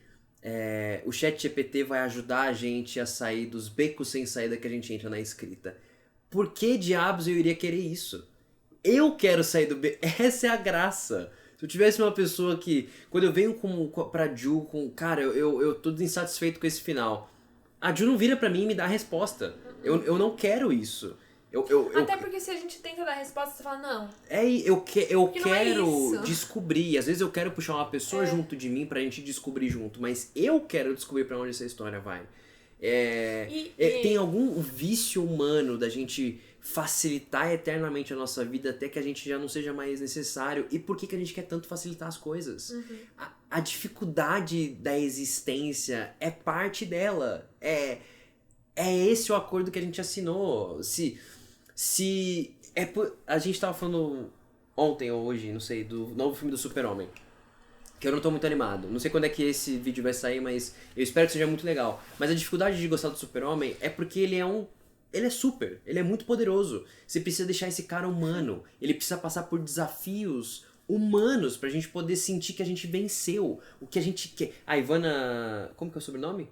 o ChatGPT vai ajudar a gente a sair dos becos sem saída que a gente entra na escrita. Por que diabos eu iria querer isso? Eu quero sair do beco. Essa é a graça. Se eu tivesse uma pessoa que... Quando eu venho pra Ju com... Cara, eu tô insatisfeito com esse final. A Ju não vira pra mim e me dá a resposta. Eu não quero isso. Até porque se a gente tenta dar resposta, você fala, não. Eu quero é descobrir. Às vezes eu quero puxar uma pessoa junto de mim pra gente descobrir junto. Mas eu quero descobrir pra onde essa história vai. Tem algum vício humano da gente facilitar eternamente a nossa vida até que a gente já não seja mais necessário. E por que a gente quer tanto facilitar as coisas? A dificuldade da existência é parte dela. É esse o acordo que a gente assinou. A gente tava falando ontem ou hoje, não sei, do novo filme do Super-Homem. Que eu não tô muito animado. Não sei quando é que esse vídeo vai sair, mas eu espero que seja muito legal. Mas a dificuldade de gostar do Super-Homem é porque ele é super, ele é muito poderoso. Você precisa deixar esse cara humano. Ele precisa passar por desafios humanos pra gente poder sentir que a gente venceu. O que a gente quer. A Ivana... Como que é o sobrenome?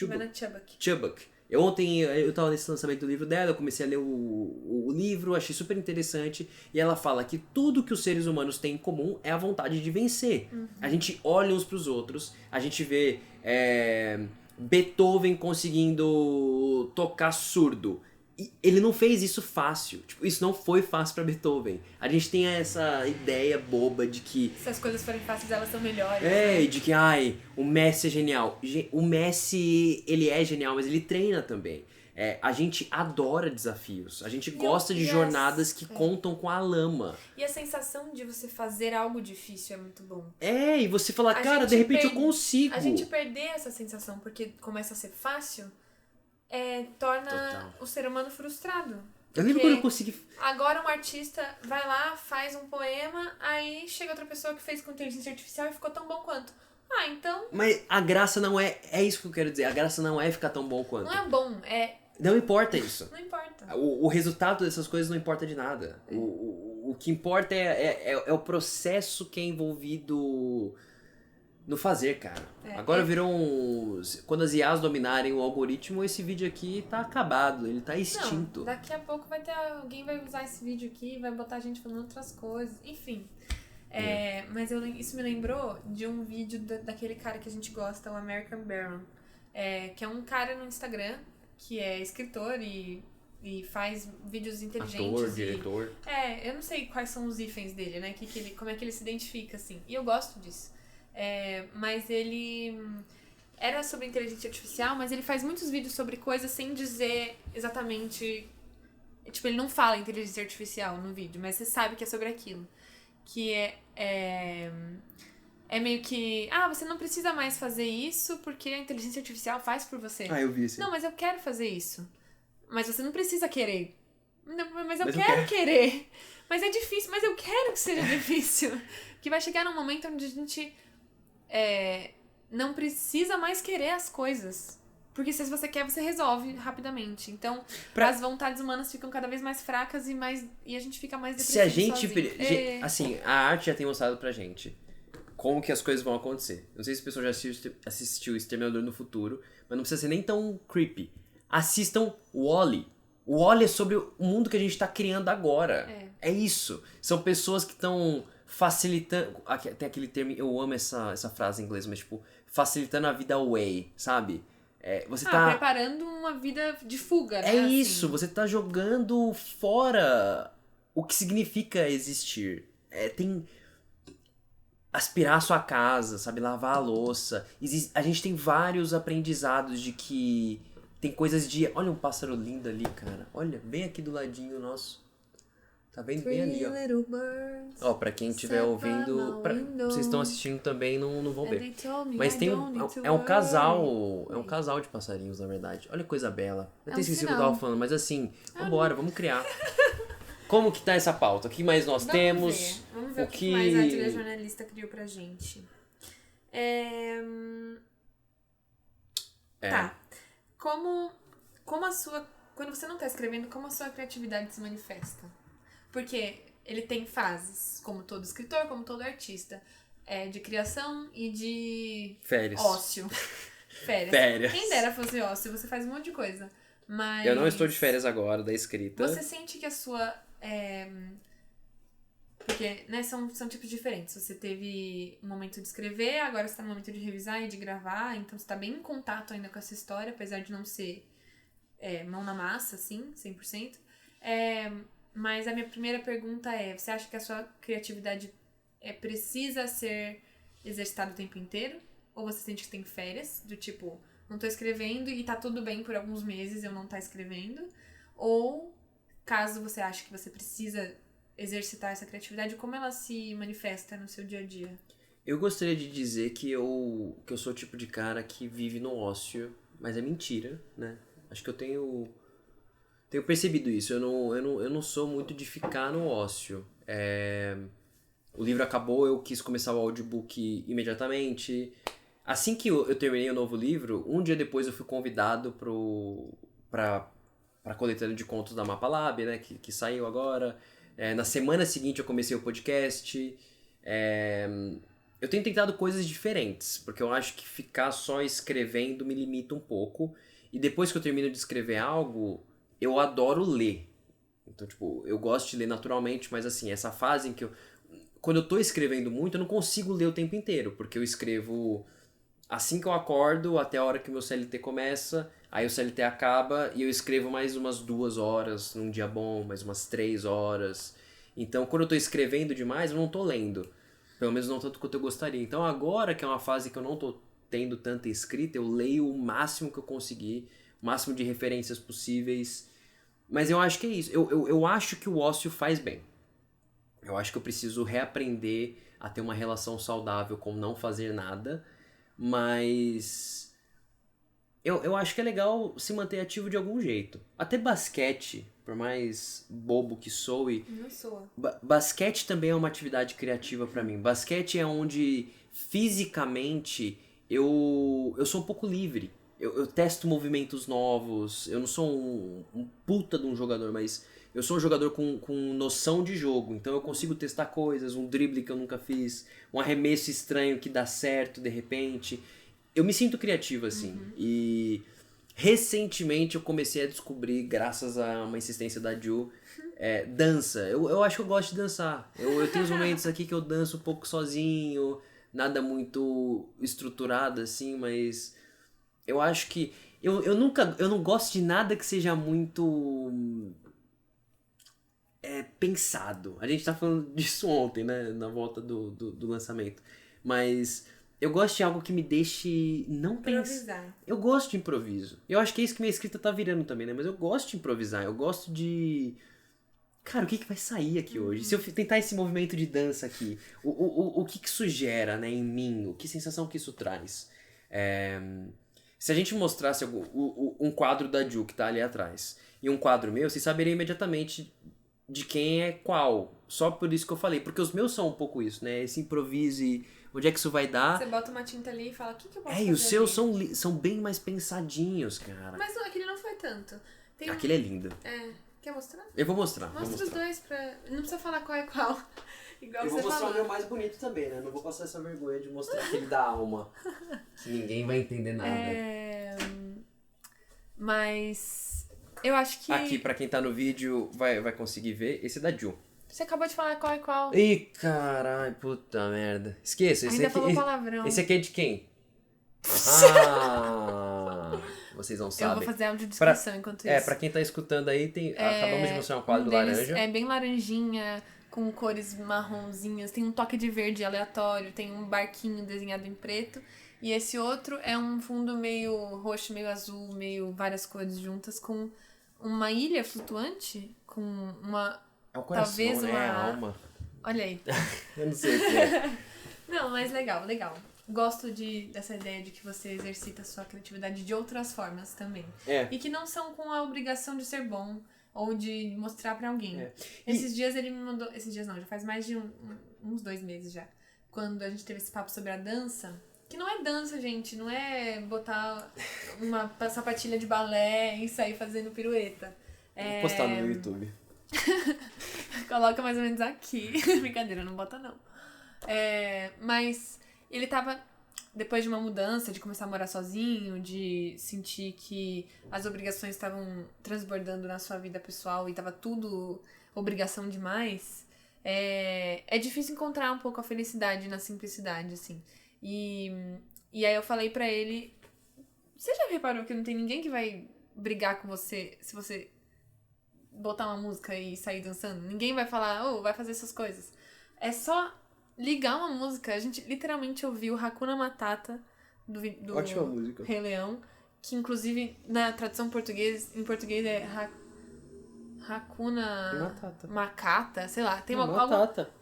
Ivana Chubbuck. Chubbuck. Ontem eu tava nesse lançamento do livro dela, eu comecei a ler o livro, achei super interessante. E ela fala que tudo que os seres humanos têm em comum é a vontade de vencer. A gente olha uns pros outros, a gente vê Beethoven conseguindo tocar surdo. E ele não fez isso fácil. Tipo, isso não foi fácil pra Beethoven. A gente tem essa ideia boba de que... Se as coisas forem fáceis, elas são melhores. E de que, o Messi é genial. O Messi, ele é genial, mas ele treina também. A gente adora desafios. A gente gosta de jornadas que contam com a lama. E a sensação de você fazer algo difícil é muito bom. E você falar, cara, de repente eu consigo. A gente perder essa sensação porque começa a ser fácil... torna o ser humano frustrado. Eu lembro quando eu consegui... Agora um artista vai lá, faz um poema, aí chega outra pessoa que fez com inteligência artificial e ficou tão bom quanto. Ah, então... Mas a graça não é... É isso que eu quero dizer. A graça não é ficar tão bom quanto. Não é bom, é... Não importa isso. Não importa. O resultado dessas coisas não importa de nada. O que importa é o processo que é envolvido no fazer, cara. Agora virou um... Quando as IAs dominarem o algoritmo, esse vídeo aqui tá acabado, ele tá extinto. Não, daqui a pouco vai ter alguém vai usar esse vídeo aqui, vai botar a gente falando outras coisas, enfim. Mas isso me lembrou de um vídeo daquele cara que a gente gosta, o American Baron. Que é um cara no Instagram que é escritor e faz vídeos inteligentes. Ator, diretor. Eu não sei quais são os hífens dele, né? Como é que ele se identifica, assim. E eu gosto disso. Mas ele era sobre inteligência artificial, mas ele faz muitos vídeos sobre coisas sem dizer exatamente... Tipo, ele não fala inteligência artificial no vídeo, mas você sabe que é sobre aquilo. Que é meio que... você não precisa mais fazer isso porque a inteligência artificial faz por você. Eu vi isso. Não, mas eu quero fazer isso. Mas você não precisa querer. Não, mas eu quero querer. Mas é difícil, mas eu quero que seja difícil. Que vai chegar num momento onde a gente não precisa mais querer as coisas. Porque se você quer, você resolve rapidamente. Então, as vontades humanas ficam cada vez mais fracas e a gente fica mais depressivo Se a gente... sozinho. Assim, a arte já tem mostrado pra gente como que as coisas vão acontecer. Não sei se o pessoal já assistiu Exterminador no Futuro, mas não precisa ser nem tão creepy. Assistam Wall-E. O Wall-E é sobre o mundo que a gente tá criando agora. É isso. São pessoas que estão facilitando... Tem aquele termo, eu amo essa frase em inglês, mas tipo, facilitando a vida away, sabe? Você tá preparando uma vida de fuga, né? Isso, você tá jogando fora o que significa existir. Tem... Aspirar a sua casa, sabe? Lavar a louça. A gente tem vários aprendizados de que tem coisas de... Olha um pássaro lindo ali, cara. Olha, bem aqui do ladinho nosso. Tá vendo bem ali, ó. Pra quem estiver ouvindo... Vocês estão assistindo também, não vão ver. Mas tem um casal... É um casal de passarinhos, na verdade. Olha que coisa bela. Eu até esqueci o que eu tava falando, mas assim... Vambora, vamos criar. Como que tá essa pauta? O que mais nós temos? Vamos ver o que mais a telejornalista criou pra gente. Tá. Como a sua... Quando você não tá escrevendo, como a sua criatividade se manifesta? Porque ele tem fases, como todo escritor, como todo artista. De criação e de... Férias. Ócio. Férias. Quem dera fosse ócio, você faz um monte de coisa. Mas... Eu não estou de férias agora, da escrita. Você sente que a sua... Porque, né, são tipos diferentes. Você teve um momento de escrever, agora você tá no momento de revisar e de gravar, então você tá bem em contato ainda com essa história, apesar de não ser mão na massa, assim, 100%. Mas a minha primeira pergunta você acha que a sua criatividade precisa ser exercitada o tempo inteiro? Ou você sente que tem férias, do tipo, não tô escrevendo e tá tudo bem por alguns meses eu não tá escrevendo? Ou, caso você ache que você precisa exercitar essa criatividade, como ela se manifesta no seu dia a dia? Eu gostaria de dizer que eu sou o tipo de cara que vive no ócio, mas é mentira, né? Acho que eu tenho percebido isso. Eu não sou muito de ficar no ócio. O livro acabou, eu quis começar o audiobook imediatamente. Assim que eu terminei o novo livro, um dia depois eu fui convidado pra coletânea de contos da Mapa Lab, né? Que saiu agora. Na semana seguinte eu comecei o podcast. Eu tenho tentado coisas diferentes, porque eu acho que ficar só escrevendo me limita um pouco. E depois que eu termino de escrever algo, eu adoro ler. Então, tipo, eu gosto de ler naturalmente, mas assim, essa fase em que quando eu tô escrevendo muito, eu não consigo ler o tempo inteiro, porque eu escrevo assim que eu acordo até a hora que o meu CLT começa, aí o CLT acaba e eu escrevo mais umas 2 horas num dia bom, mais umas 3 horas. Então, quando eu tô escrevendo demais, eu não tô lendo. Pelo menos não tanto quanto eu gostaria. Então, agora que é uma fase que eu não tô tendo tanta escrita, eu leio o máximo que eu conseguir, o máximo de referências possíveis. Mas eu acho que é isso. Eu acho que o ócio faz bem. Eu acho que eu preciso reaprender a ter uma relação saudável com não fazer nada, mas eu acho que é legal se manter ativo de algum jeito. Até basquete, por mais bobo que soe, Não sou. basquete também é uma atividade criativa pra mim. Basquete é onde fisicamente eu sou um pouco livre. Eu testo movimentos novos. Eu não sou um puta de um jogador, mas eu sou um jogador com noção de jogo. Então eu consigo testar coisas, um drible que eu nunca fiz, um arremesso estranho que dá certo de repente. Eu me sinto criativo assim. E recentemente eu comecei a descobrir, graças a uma insistência da Ju, dança. Eu acho que eu gosto de dançar. Eu tenho uns momentos aqui que eu danço um pouco sozinho, nada muito estruturado assim, mas eu acho que eu não gosto de nada que seja muito pensado. A gente tá falando disso ontem, né, na volta do lançamento. Mas eu gosto de algo que me deixe não pensar. Improvisar. Eu gosto de improviso. Eu acho que é isso que minha escrita tá virando também, né? Mas eu gosto de improvisar. Eu gosto de. Cara, o que vai sair aqui hoje? Se eu tentar esse movimento de dança aqui, o que isso gera, né, em mim? Que sensação que isso traz? Se a gente mostrasse um quadro da Ju que tá ali atrás e um quadro meu, vocês saberiam imediatamente de quem é qual. Só por isso que eu falei. Porque os meus são um pouco isso, né? Esse improviso e onde é que isso vai dar. Você bota uma tinta ali e fala, o que eu posso E fazer os seus ali? são bem mais pensadinhos, cara. Mas aquele não foi tanto. Tem Aquele é lindo. Quer mostrar? Eu vou mostrar. Mostra os dois pra... Não precisa falar qual é qual. Igual Eu você vou mostrar falou. o meu mais bonito também, né? Não vou passar essa vergonha de mostrar aquele da alma. Que ninguém vai entender nada. Mas eu acho que... Aqui, pra quem tá no vídeo, vai conseguir ver. Esse é da Ju. Você acabou de falar qual é qual. Ih, caralho, puta merda. Esqueça, esse Ainda aqui. falou palavrão. Esse aqui é de quem? Vocês não Eu sabem. vou fazer audiodescrição enquanto isso. Pra quem tá escutando aí, acabamos de mostrar um quadro deles laranja. é bem laranjinha, com cores marronzinhas. Tem um toque de verde aleatório, tem um barquinho desenhado em preto. E esse outro é um fundo meio roxo, meio azul, meio várias cores juntas, com uma ilha flutuante, com uma... É o coração, talvez né? uma... É a alma. Olha aí. Eu não sei o que é. Não, mas legal. Gosto dessa ideia de que você exercita a sua criatividade de outras formas também. E que não são com a obrigação de ser bom ou de mostrar pra alguém. Esses dias ele me mandou... Esses dias não, já faz mais de uns 2 meses já. Quando a gente teve esse papo sobre a dança... Que não é dança, gente. Não é botar uma sapatilha de balé e sair fazendo pirueta. Vou postar no YouTube. Coloca mais ou menos aqui. Brincadeira, não bota não. Mas ele tava... Depois de uma mudança, de começar a morar sozinho, de sentir que as obrigações estavam transbordando na sua vida pessoal e tava tudo obrigação demais, é difícil encontrar um pouco a felicidade na simplicidade, assim. E aí eu falei pra ele, você já reparou que não tem ninguém que vai brigar com você se você botar uma música e sair dançando? Ninguém vai falar, vai fazer essas coisas. É só ligar uma música. A gente literalmente ouviu Hakuna Matata do Ótima música. Rei Leão, que inclusive na tradução em português é Hakuna Makata, sei lá. Tem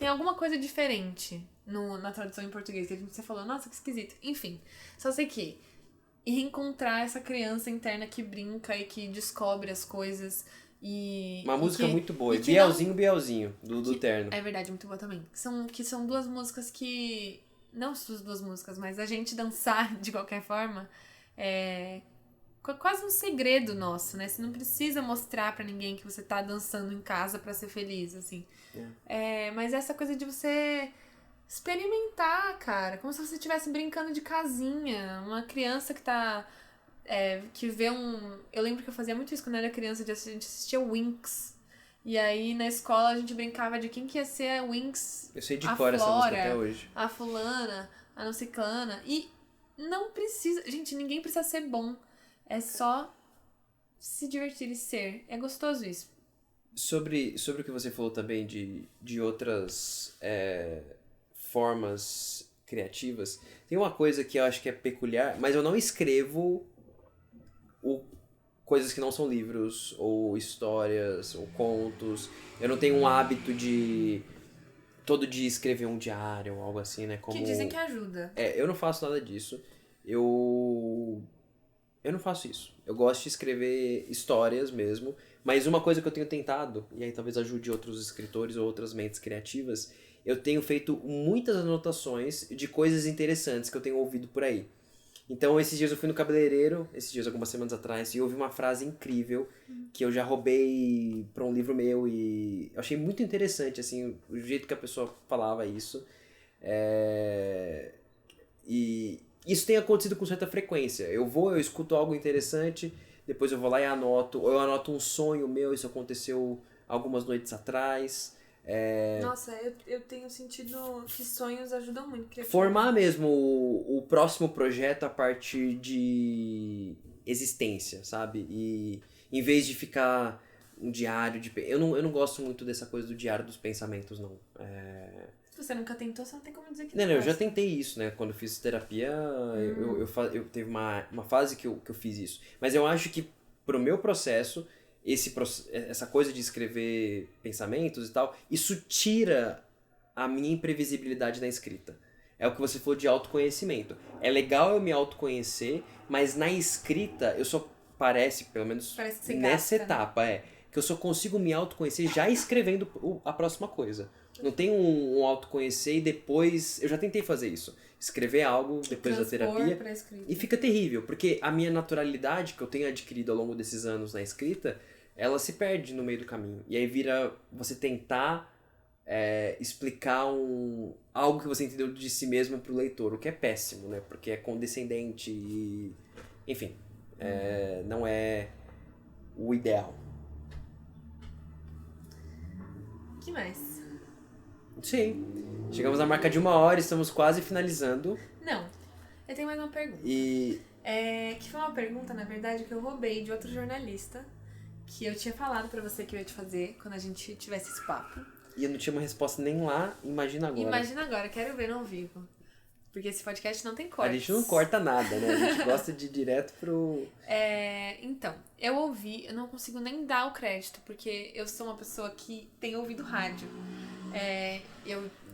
alguma coisa diferente na tradução em português, que você falou, nossa, que esquisito. Enfim, só sei que encontrar essa criança interna que brinca e que descobre as coisas uma música muito boa. Bielzinho, do Terno. É verdade, muito boa também. Que são duas músicas que... Não as duas músicas, mas a gente dançar de qualquer forma é quase um segredo nosso, né? Você não precisa mostrar pra ninguém que você tá dançando em casa pra ser feliz, assim. Mas essa coisa de você experimentar, cara. Como se você estivesse brincando de casinha. Uma criança que tá... que vê Eu lembro que eu fazia muito isso quando eu era criança, a gente assistia Winx. E aí na escola a gente brincava de quem que ia ser a Winx. Eu sei de cor essa música até hoje. A fulana, a não ciclana. E não precisa... Gente, ninguém precisa ser bom. É só se divertir e ser. É gostoso isso. Sobre o que você falou também de outras formas criativas, tem uma coisa que eu acho que é peculiar, mas eu não escrevo coisas que não são livros, ou histórias, ou contos. Eu não tenho um hábito de todo dia escrever um diário ou algo assim, né? Que dizem que ajuda. Eu não faço nada disso. Eu eu não faço isso. Eu gosto de escrever histórias mesmo, mas uma coisa que eu tenho tentado, e aí talvez ajude outros escritores ou outras mentes criativas, eu tenho feito muitas anotações de coisas interessantes que eu tenho ouvido por aí. Então, esses dias eu fui no cabeleireiro, algumas semanas atrás, e ouvi uma frase incrível que eu já roubei para um livro meu e eu achei muito interessante, assim, o jeito que a pessoa falava isso. E isso tem acontecido com certa frequência. Eu escuto algo interessante, depois eu vou lá e anoto, ou eu anoto um sonho meu, isso aconteceu algumas noites atrás. Nossa, eu tenho sentido que sonhos ajudam muito. Formar mesmo o próximo projeto a partir de existência, sabe? E em vez de ficar um diário de... Eu não gosto muito dessa coisa do diário dos pensamentos, não. Se você nunca tentou, você não tem como dizer que Não, eu gosta. já tentei isso, né? Quando eu fiz terapia, eu teve uma fase que eu fiz isso. Mas eu acho que pro meu processo, essa coisa de escrever pensamentos e tal, isso tira a minha imprevisibilidade na escrita. É o que você falou de autoconhecimento. É legal eu me autoconhecer, mas na escrita eu só pelo menos Parece que você nessa gasta, etapa, que eu só consigo me autoconhecer já escrevendo a próxima coisa. Não tem um autoconhecer e depois... Eu já tentei fazer isso. Escrever algo depois da terapia. E fica terrível, porque a minha naturalidade que eu tenho adquirido ao longo desses anos na escrita, ela se perde no meio do caminho. E aí vira você tentar explicar algo que você entendeu de si mesmo pro leitor, o que é péssimo, né? Porque é condescendente e... Enfim, não é o ideal. Que mais? Sim. Chegamos na marca de 1 hora, estamos quase finalizando. Não. Eu tenho mais uma pergunta. Que foi uma pergunta, na verdade, que eu roubei de outro jornalista, que eu tinha falado pra você que eu ia te fazer quando a gente tivesse esse papo. E eu não tinha uma resposta nem lá, imagina agora. Imagina agora, quero ver no ao vivo. Porque esse podcast não tem cortes. A gente não corta nada, né? A gente gosta de ir direto pro... Então, eu ouvi, eu não consigo nem dar o crédito, porque eu sou uma pessoa que tem ouvido rádio.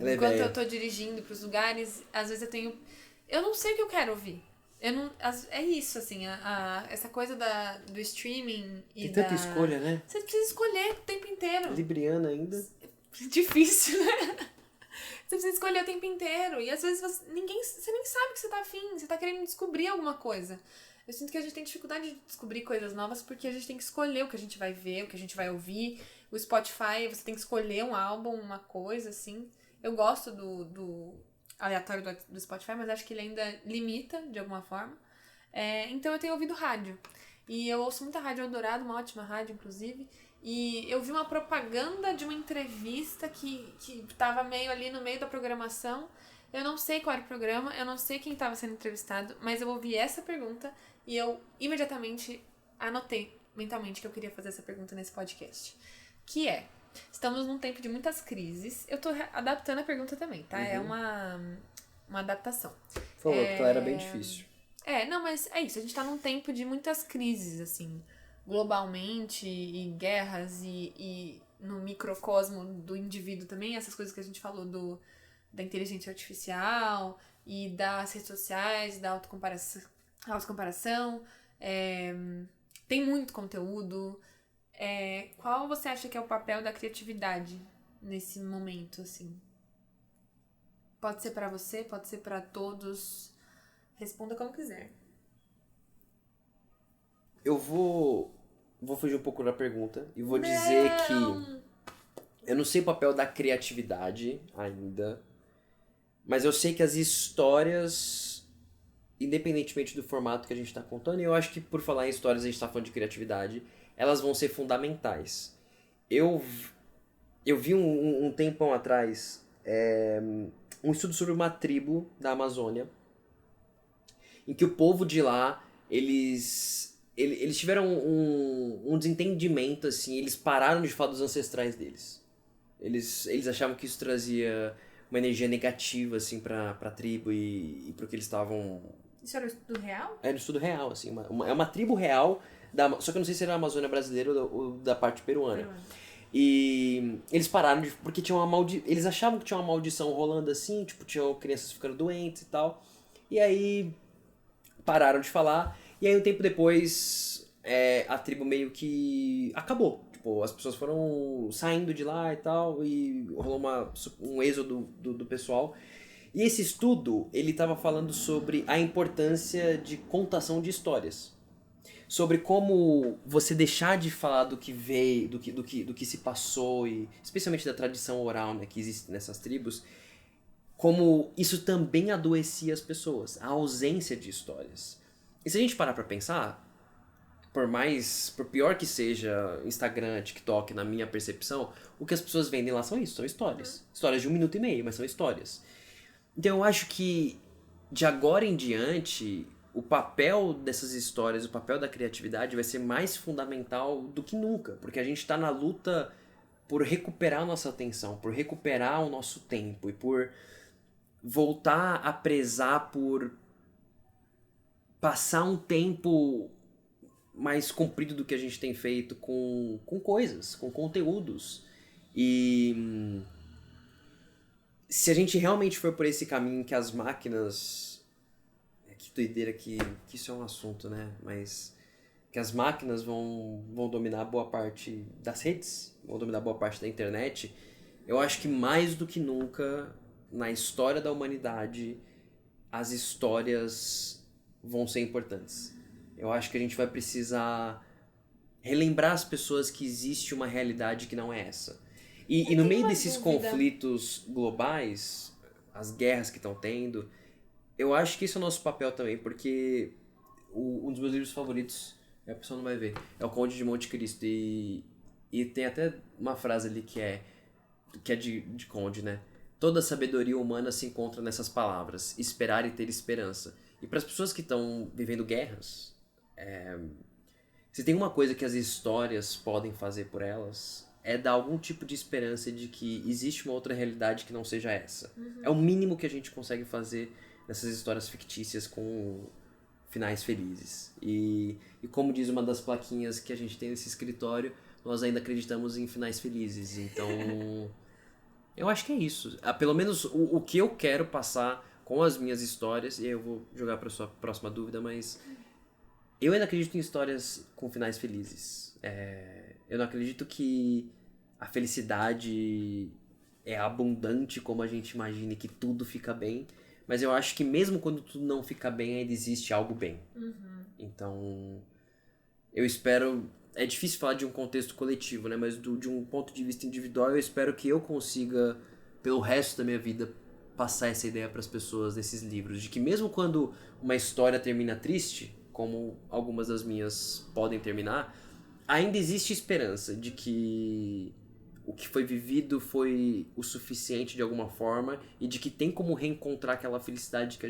Enquanto eu tô dirigindo pros lugares, às vezes eu não sei o que eu quero ouvir. É isso, assim, essa coisa do streaming e tem tanta escolha, né? Você precisa escolher o tempo inteiro. Libriana ainda. Difícil, né? Você precisa escolher o tempo inteiro. E às vezes você nem sabe que você tá afim. Você tá querendo descobrir alguma coisa. Eu sinto que a gente tem dificuldade de descobrir coisas novas porque a gente tem que escolher o que a gente vai ver, o que a gente vai ouvir. O Spotify, você tem que escolher um álbum, uma coisa, assim. Eu gosto do aleatório do Spotify, mas acho que ele ainda limita, de alguma forma. Então eu tenho ouvido rádio. E eu ouço muita Rádio Eldorado, uma ótima rádio, inclusive. E eu vi uma propaganda de uma entrevista que tava meio ali no meio da programação. Eu não sei qual era o programa, eu não sei quem estava sendo entrevistado, mas eu ouvi essa pergunta e eu imediatamente anotei mentalmente que eu queria fazer essa pergunta nesse podcast. Que estamos num tempo de muitas crises. Eu tô adaptando a pergunta também, tá? É uma adaptação. Por favor, porque ela era bem difícil. Não, mas é isso. A gente tá num tempo de muitas crises, assim, globalmente, e guerras, e no microcosmo do indivíduo também, essas coisas que a gente falou da inteligência artificial e das redes sociais, da autocomparação. Tem muito conteúdo. Qual você acha que é o papel da criatividade nesse momento, assim? Pode ser pra você, pode ser pra todos. Responda como quiser. Eu vou fugir um pouco da pergunta e vou dizer que eu não sei o papel da criatividade ainda, mas eu sei que as histórias, independentemente do formato que a gente tá contando, e eu acho que por falar em histórias a gente tá falando de criatividade, elas vão ser fundamentais. Eu vi um tempão atrás um estudo sobre uma tribo da Amazônia, em que o povo de lá, eles tiveram um desentendimento, assim, eles pararam de falar dos ancestrais deles. Eles achavam que isso trazia uma energia negativa, assim, pra tribo e pro que eles estavam... Isso era um estudo real? Era um estudo real, assim, é uma tribo real, só que eu não sei se era a Amazônia brasileira ou da parte peruana. E eles pararam porque tinha eles achavam que tinha uma maldição rolando assim, tipo, tinham crianças ficando doentes e tal. E aí pararam de falar E aí um tempo depois, a tribo meio que acabou. Tipo, as pessoas foram saindo de lá e tal, e rolou um êxodo do pessoal. E esse estudo, ele estava falando sobre a importância de contação de histórias. Sobre como você deixar de falar do que veio, do que se passou, e especialmente da tradição oral, né, que existe nessas tribos, como isso também adoecia as pessoas, a ausência de histórias. E se a gente parar pra pensar, por pior que seja Instagram, TikTok, na minha percepção, o que as pessoas vendem lá são isso, são histórias. Histórias de 1 minuto e meio, mas são histórias. Então eu acho que de agora em diante, o papel dessas histórias, o papel da criatividade vai ser mais fundamental do que nunca, porque a gente tá na luta por recuperar a nossa atenção, por recuperar o nosso tempo e por voltar a prezar por passar um tempo mais comprido do que a gente tem feito com coisas, com conteúdos. E se a gente realmente for por esse caminho que as máquinas... Que doideira que isso é um assunto, né? Mas que as máquinas vão dominar boa parte das redes, vão dominar boa parte da internet, eu acho que mais do que nunca, na história da humanidade, as histórias vão ser importantes. Eu acho que a gente vai precisar relembrar as pessoas que existe uma realidade que não é essa. E no meio desses conflitos globais, as guerras que estão tendo, eu acho que esse é o nosso papel também, porque um dos meus livros favoritos, a pessoa não vai ver, é O Conde de Monte Cristo. E tem até uma frase ali que é de Conde, né? Toda sabedoria humana se encontra nessas palavras: esperar e ter esperança. E para as pessoas que estão vivendo guerras, se tem uma coisa que as histórias podem fazer por elas, é dar algum tipo de esperança de que existe uma outra realidade que não seja essa. É o mínimo que a gente consegue fazer nessas histórias fictícias com finais felizes. E como diz uma das plaquinhas que a gente tem nesse escritório, nós ainda acreditamos em finais felizes. Então, eu acho que é isso. Pelo menos o que eu quero passar com as minhas histórias, e aí eu vou jogar para sua próxima dúvida, mas eu ainda acredito em histórias com finais felizes. Eu não acredito que a felicidade é abundante como a gente imagina, que tudo fica bem. Mas eu acho que mesmo quando tudo não fica bem, ainda existe algo bem. Então, eu espero... É difícil falar de um contexto coletivo, né? Mas de um ponto de vista individual, eu espero que eu consiga, pelo resto da minha vida, passar essa ideia para as pessoas nesses livros. De que mesmo quando uma história termina triste, como algumas das minhas podem terminar, ainda existe esperança de que o que foi vivido foi o suficiente de alguma forma e de que tem como reencontrar aquela felicidade que a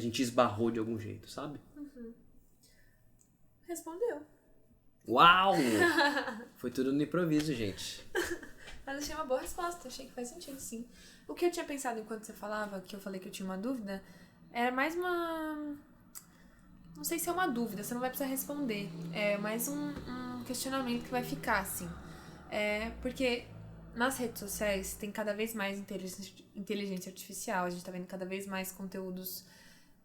gente esbarrou de algum jeito, sabe? Respondeu. Uau! Foi tudo no improviso, gente. Mas achei uma boa resposta, achei que faz sentido, sim. O que eu tinha pensado enquanto você falava, que eu falei que eu tinha uma dúvida, era mais uma... Não sei se é uma dúvida, você não vai precisar responder. É mais um questionamento que vai ficar, assim. Porque nas redes sociais tem cada vez mais inteligência artificial, a gente tá vendo cada vez mais conteúdos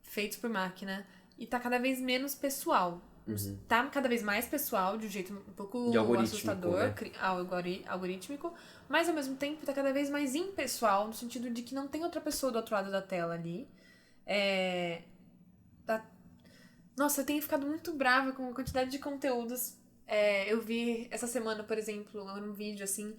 feitos por máquina e tá cada vez menos pessoal. Tá cada vez mais pessoal, de um jeito um pouco assustador, né? Algorítmico, mas ao mesmo tempo tá cada vez mais impessoal, no sentido de que não tem outra pessoa do outro lado da tela ali. Nossa, eu tenho ficado muito brava com a quantidade de conteúdos. Eu vi essa semana, por exemplo, um vídeo assim,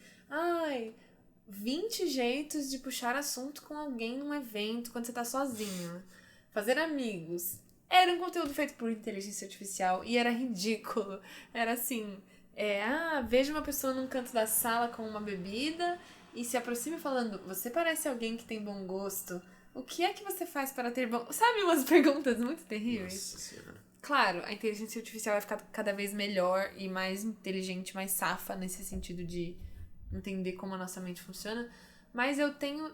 20 jeitos de puxar assunto com alguém num evento quando você tá sozinho. Fazer amigos. Era um conteúdo feito por inteligência artificial e era ridículo. Era assim, veja uma pessoa num canto da sala com uma bebida e se aproxime falando: você parece alguém que tem bom gosto. O que é que você faz para ter bom... Sabe, umas perguntas muito terríveis? Nossa Senhora. Claro, a inteligência artificial vai ficar cada vez melhor e mais inteligente, mais safa nesse sentido de entender como a nossa mente funciona. Mas eu tenho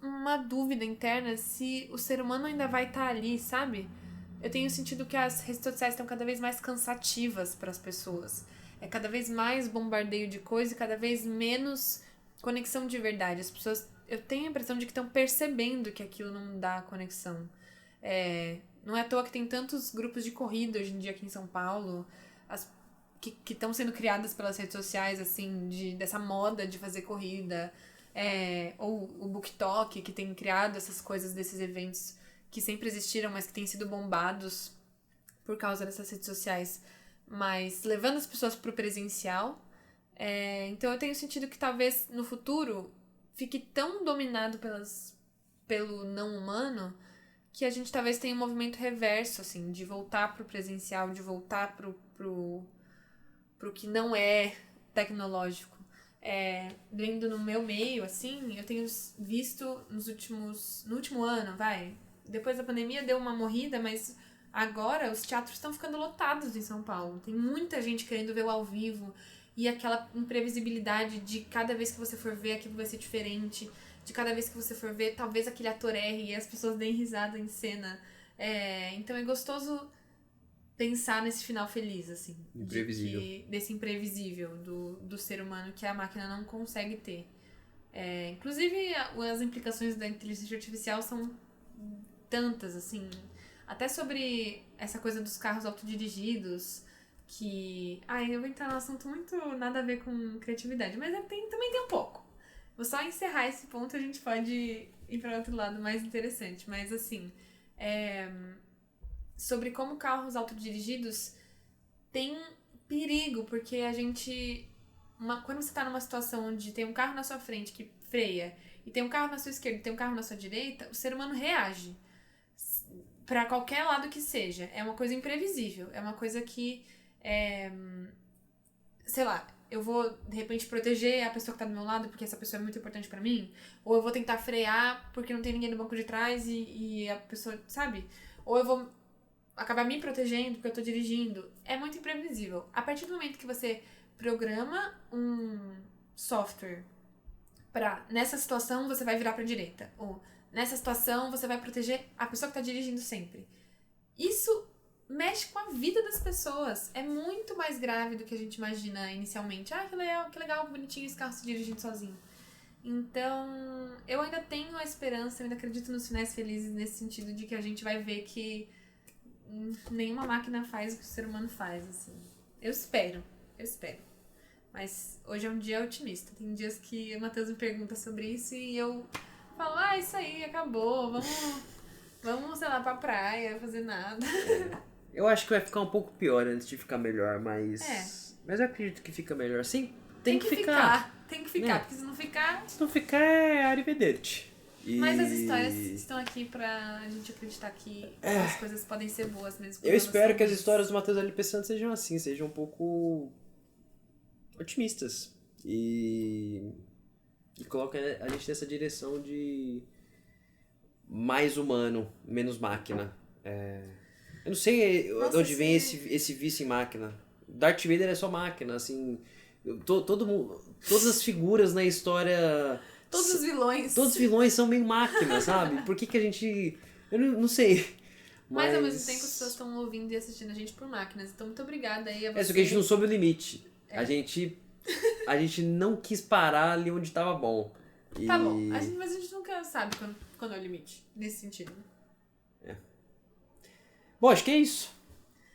uma dúvida interna se o ser humano ainda vai estar ali, sabe? Eu tenho sentido que as redes sociais estão cada vez mais cansativas para as pessoas. É cada vez mais bombardeio de coisa e cada vez menos conexão de verdade. As pessoas, eu tenho a impressão de que estão percebendo que aquilo não dá conexão. Não é à toa que tem tantos grupos de corrida hoje em dia aqui em São Paulo, que estão sendo criadas pelas redes sociais, assim, dessa moda de fazer corrida. Ou o BookTok, que tem criado essas coisas desses eventos que sempre existiram, mas que têm sido bombados por causa dessas redes sociais, mas levando as pessoas pro presencial. Então eu tenho sentido que talvez no futuro fique tão dominado pelo não humano que a gente talvez tenha um movimento reverso, assim, de voltar pro presencial, de voltar pro que não é tecnológico. Vendo no meu meio, assim, eu tenho visto no último ano, depois da pandemia deu uma morrida, mas agora os teatros estão ficando lotados em São Paulo. Tem muita gente querendo ver o ao vivo e aquela imprevisibilidade de cada vez que você for ver aquilo vai ser diferente, de cada vez que você for ver, talvez aquele ator erre e as pessoas deem risada em cena. Então é gostoso pensar nesse final feliz, assim. Imprevisível. Desse imprevisível do ser humano que a máquina não consegue ter. Inclusive, as implicações da inteligência artificial são tantas, assim. Até sobre essa coisa dos carros autodirigidos, que... eu vou entrar num assunto muito nada a ver com criatividade, mas também tem um pouco. Vou só encerrar esse ponto e a gente pode ir para outro lado mais interessante. Mas, assim... sobre como carros autodirigidos tem perigo, porque a gente... quando você tá numa situação onde tem um carro na sua frente que freia, e tem um carro na sua esquerda e tem um carro na sua direita, o ser humano reage pra qualquer lado que seja. É uma coisa imprevisível. É uma coisa que... sei lá, eu vou, de repente, proteger a pessoa que tá do meu lado porque essa pessoa é muito importante pra mim, ou eu vou tentar frear porque não tem ninguém no banco de trás e a pessoa, sabe? Ou eu vou acabar me protegendo porque eu tô dirigindo. É muito imprevisível. A partir do momento que você programa um software pra, nessa situação, você vai virar pra direita. Ou, nessa situação, você vai proteger a pessoa que tá dirigindo sempre. Isso mexe com a vida das pessoas. É muito mais grave do que a gente imagina inicialmente. Que legal, bonitinho esse carro se dirigindo sozinho. Então, eu ainda tenho a esperança, eu ainda acredito nos finais felizes nesse sentido de que a gente vai ver que nenhuma máquina faz o que o ser humano faz, assim. Eu espero. Mas hoje é um dia otimista. Tem dias que o Matheus me pergunta sobre isso e eu falo, isso aí, acabou, vamos, sei lá, pra praia, fazer nada. Eu acho que vai ficar um pouco pior antes de ficar melhor, mas eu acredito que fica melhor. Sim, tem que ficar. Tem que ficar, porque se não ficar... Se não ficar, é arrivederci. Mas as histórias estão aqui pra gente acreditar que as coisas podem ser boas mesmo. Eu espero que as histórias do Matheus LP Santos sejam assim, sejam um pouco otimistas. E coloquem a gente nessa direção de mais humano, menos máquina. Eu não sei de onde vem esse vício em máquina. Darth Vader é só máquina, assim... Todo mundo, todas as figuras na história... Todos os vilões. Todos os vilões são meio máquinas, sabe? Por que a gente... Eu não sei. Mas ao mesmo tempo as pessoas estão ouvindo e assistindo a gente por máquinas. Então muito obrigada aí a você. Só que a gente não soube o limite. A gente não quis parar ali onde tava bom. Tá bom. Mas a gente nunca sabe quando é o limite. Nesse sentido. Bom, acho que é isso.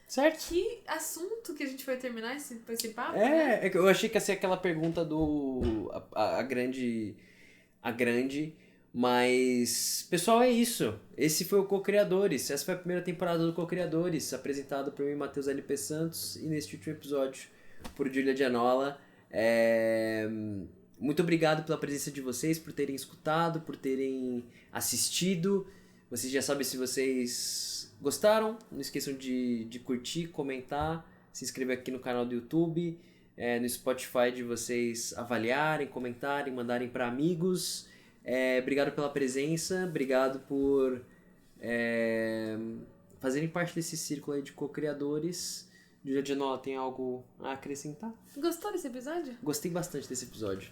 Certo? Que assunto que a gente vai terminar esse papo, né? Eu achei que ia ser aquela pergunta do... A grande... Mas, pessoal, é isso. Esse foi o Co-Criadores. Essa foi a primeira temporada do Co-Criadores, apresentado por mim, Matheus LP Santos, e neste último episódio por Júlia Gianola. Muito obrigado pela presença de vocês, por terem escutado, por terem assistido. Vocês já sabem, se vocês gostaram, não esqueçam de curtir, comentar, se inscrever aqui no canal do YouTube, no Spotify, de vocês avaliarem, comentarem, mandarem para amigos. Obrigado pela presença, obrigado por fazerem parte desse círculo aí de co-criadores. Júlia Gianola, tem algo a acrescentar? Gostou desse episódio? Gostei bastante desse episódio.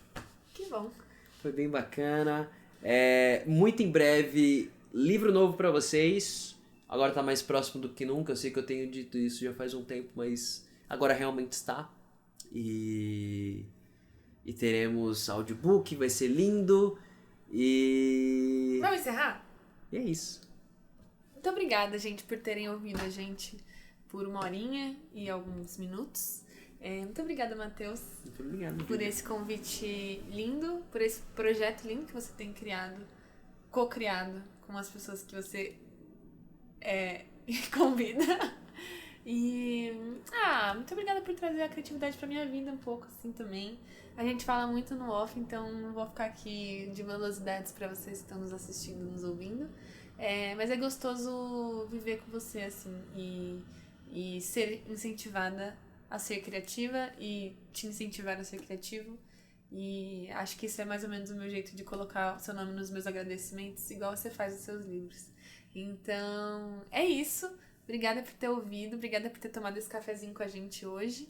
Que bom. Foi bem bacana. Muito em breve, livro novo para vocês. Agora tá mais próximo do que nunca. Eu sei que eu tenho dito isso já faz um tempo, mas agora realmente está. E teremos audiobook, vai ser lindo. Vamos encerrar? E é isso. Muito obrigada, gente, por terem ouvido a gente por 1 horinha e alguns minutos. Muito obrigada, Matheus. Muito obrigado. Por esse convite lindo, por esse projeto lindo que você tem criado, co-criado com as pessoas que você convida. E muito obrigada por trazer a criatividade pra minha vida um pouco assim também. A gente fala muito no off, então não vou ficar aqui de velocidades pra vocês que estão nos assistindo, nos ouvindo. Mas é gostoso viver com você assim e ser incentivada a ser criativa e te incentivar a ser criativo. E acho que isso é mais ou menos o meu jeito de colocar o seu nome nos meus agradecimentos, igual você faz nos seus livros. Então, é isso. Obrigada por ter ouvido, obrigada por ter tomado esse cafezinho com a gente hoje.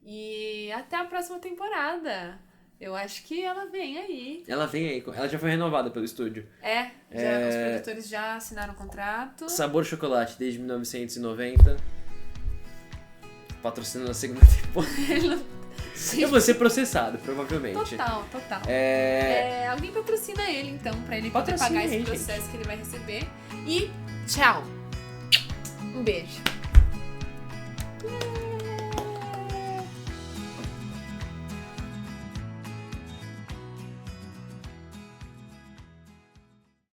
E até a próxima temporada. Eu acho que ela vem aí. Ela vem aí, ela já foi renovada pelo estúdio. Os produtores já assinaram o contrato. Sabor Chocolate, desde 1990. Patrocinando a segunda temporada. Eu vou ser processado, provavelmente. Total. Alguém patrocina ele, então, pra ele poder pagar esse processo que ele vai receber. E tchau. Um beijo.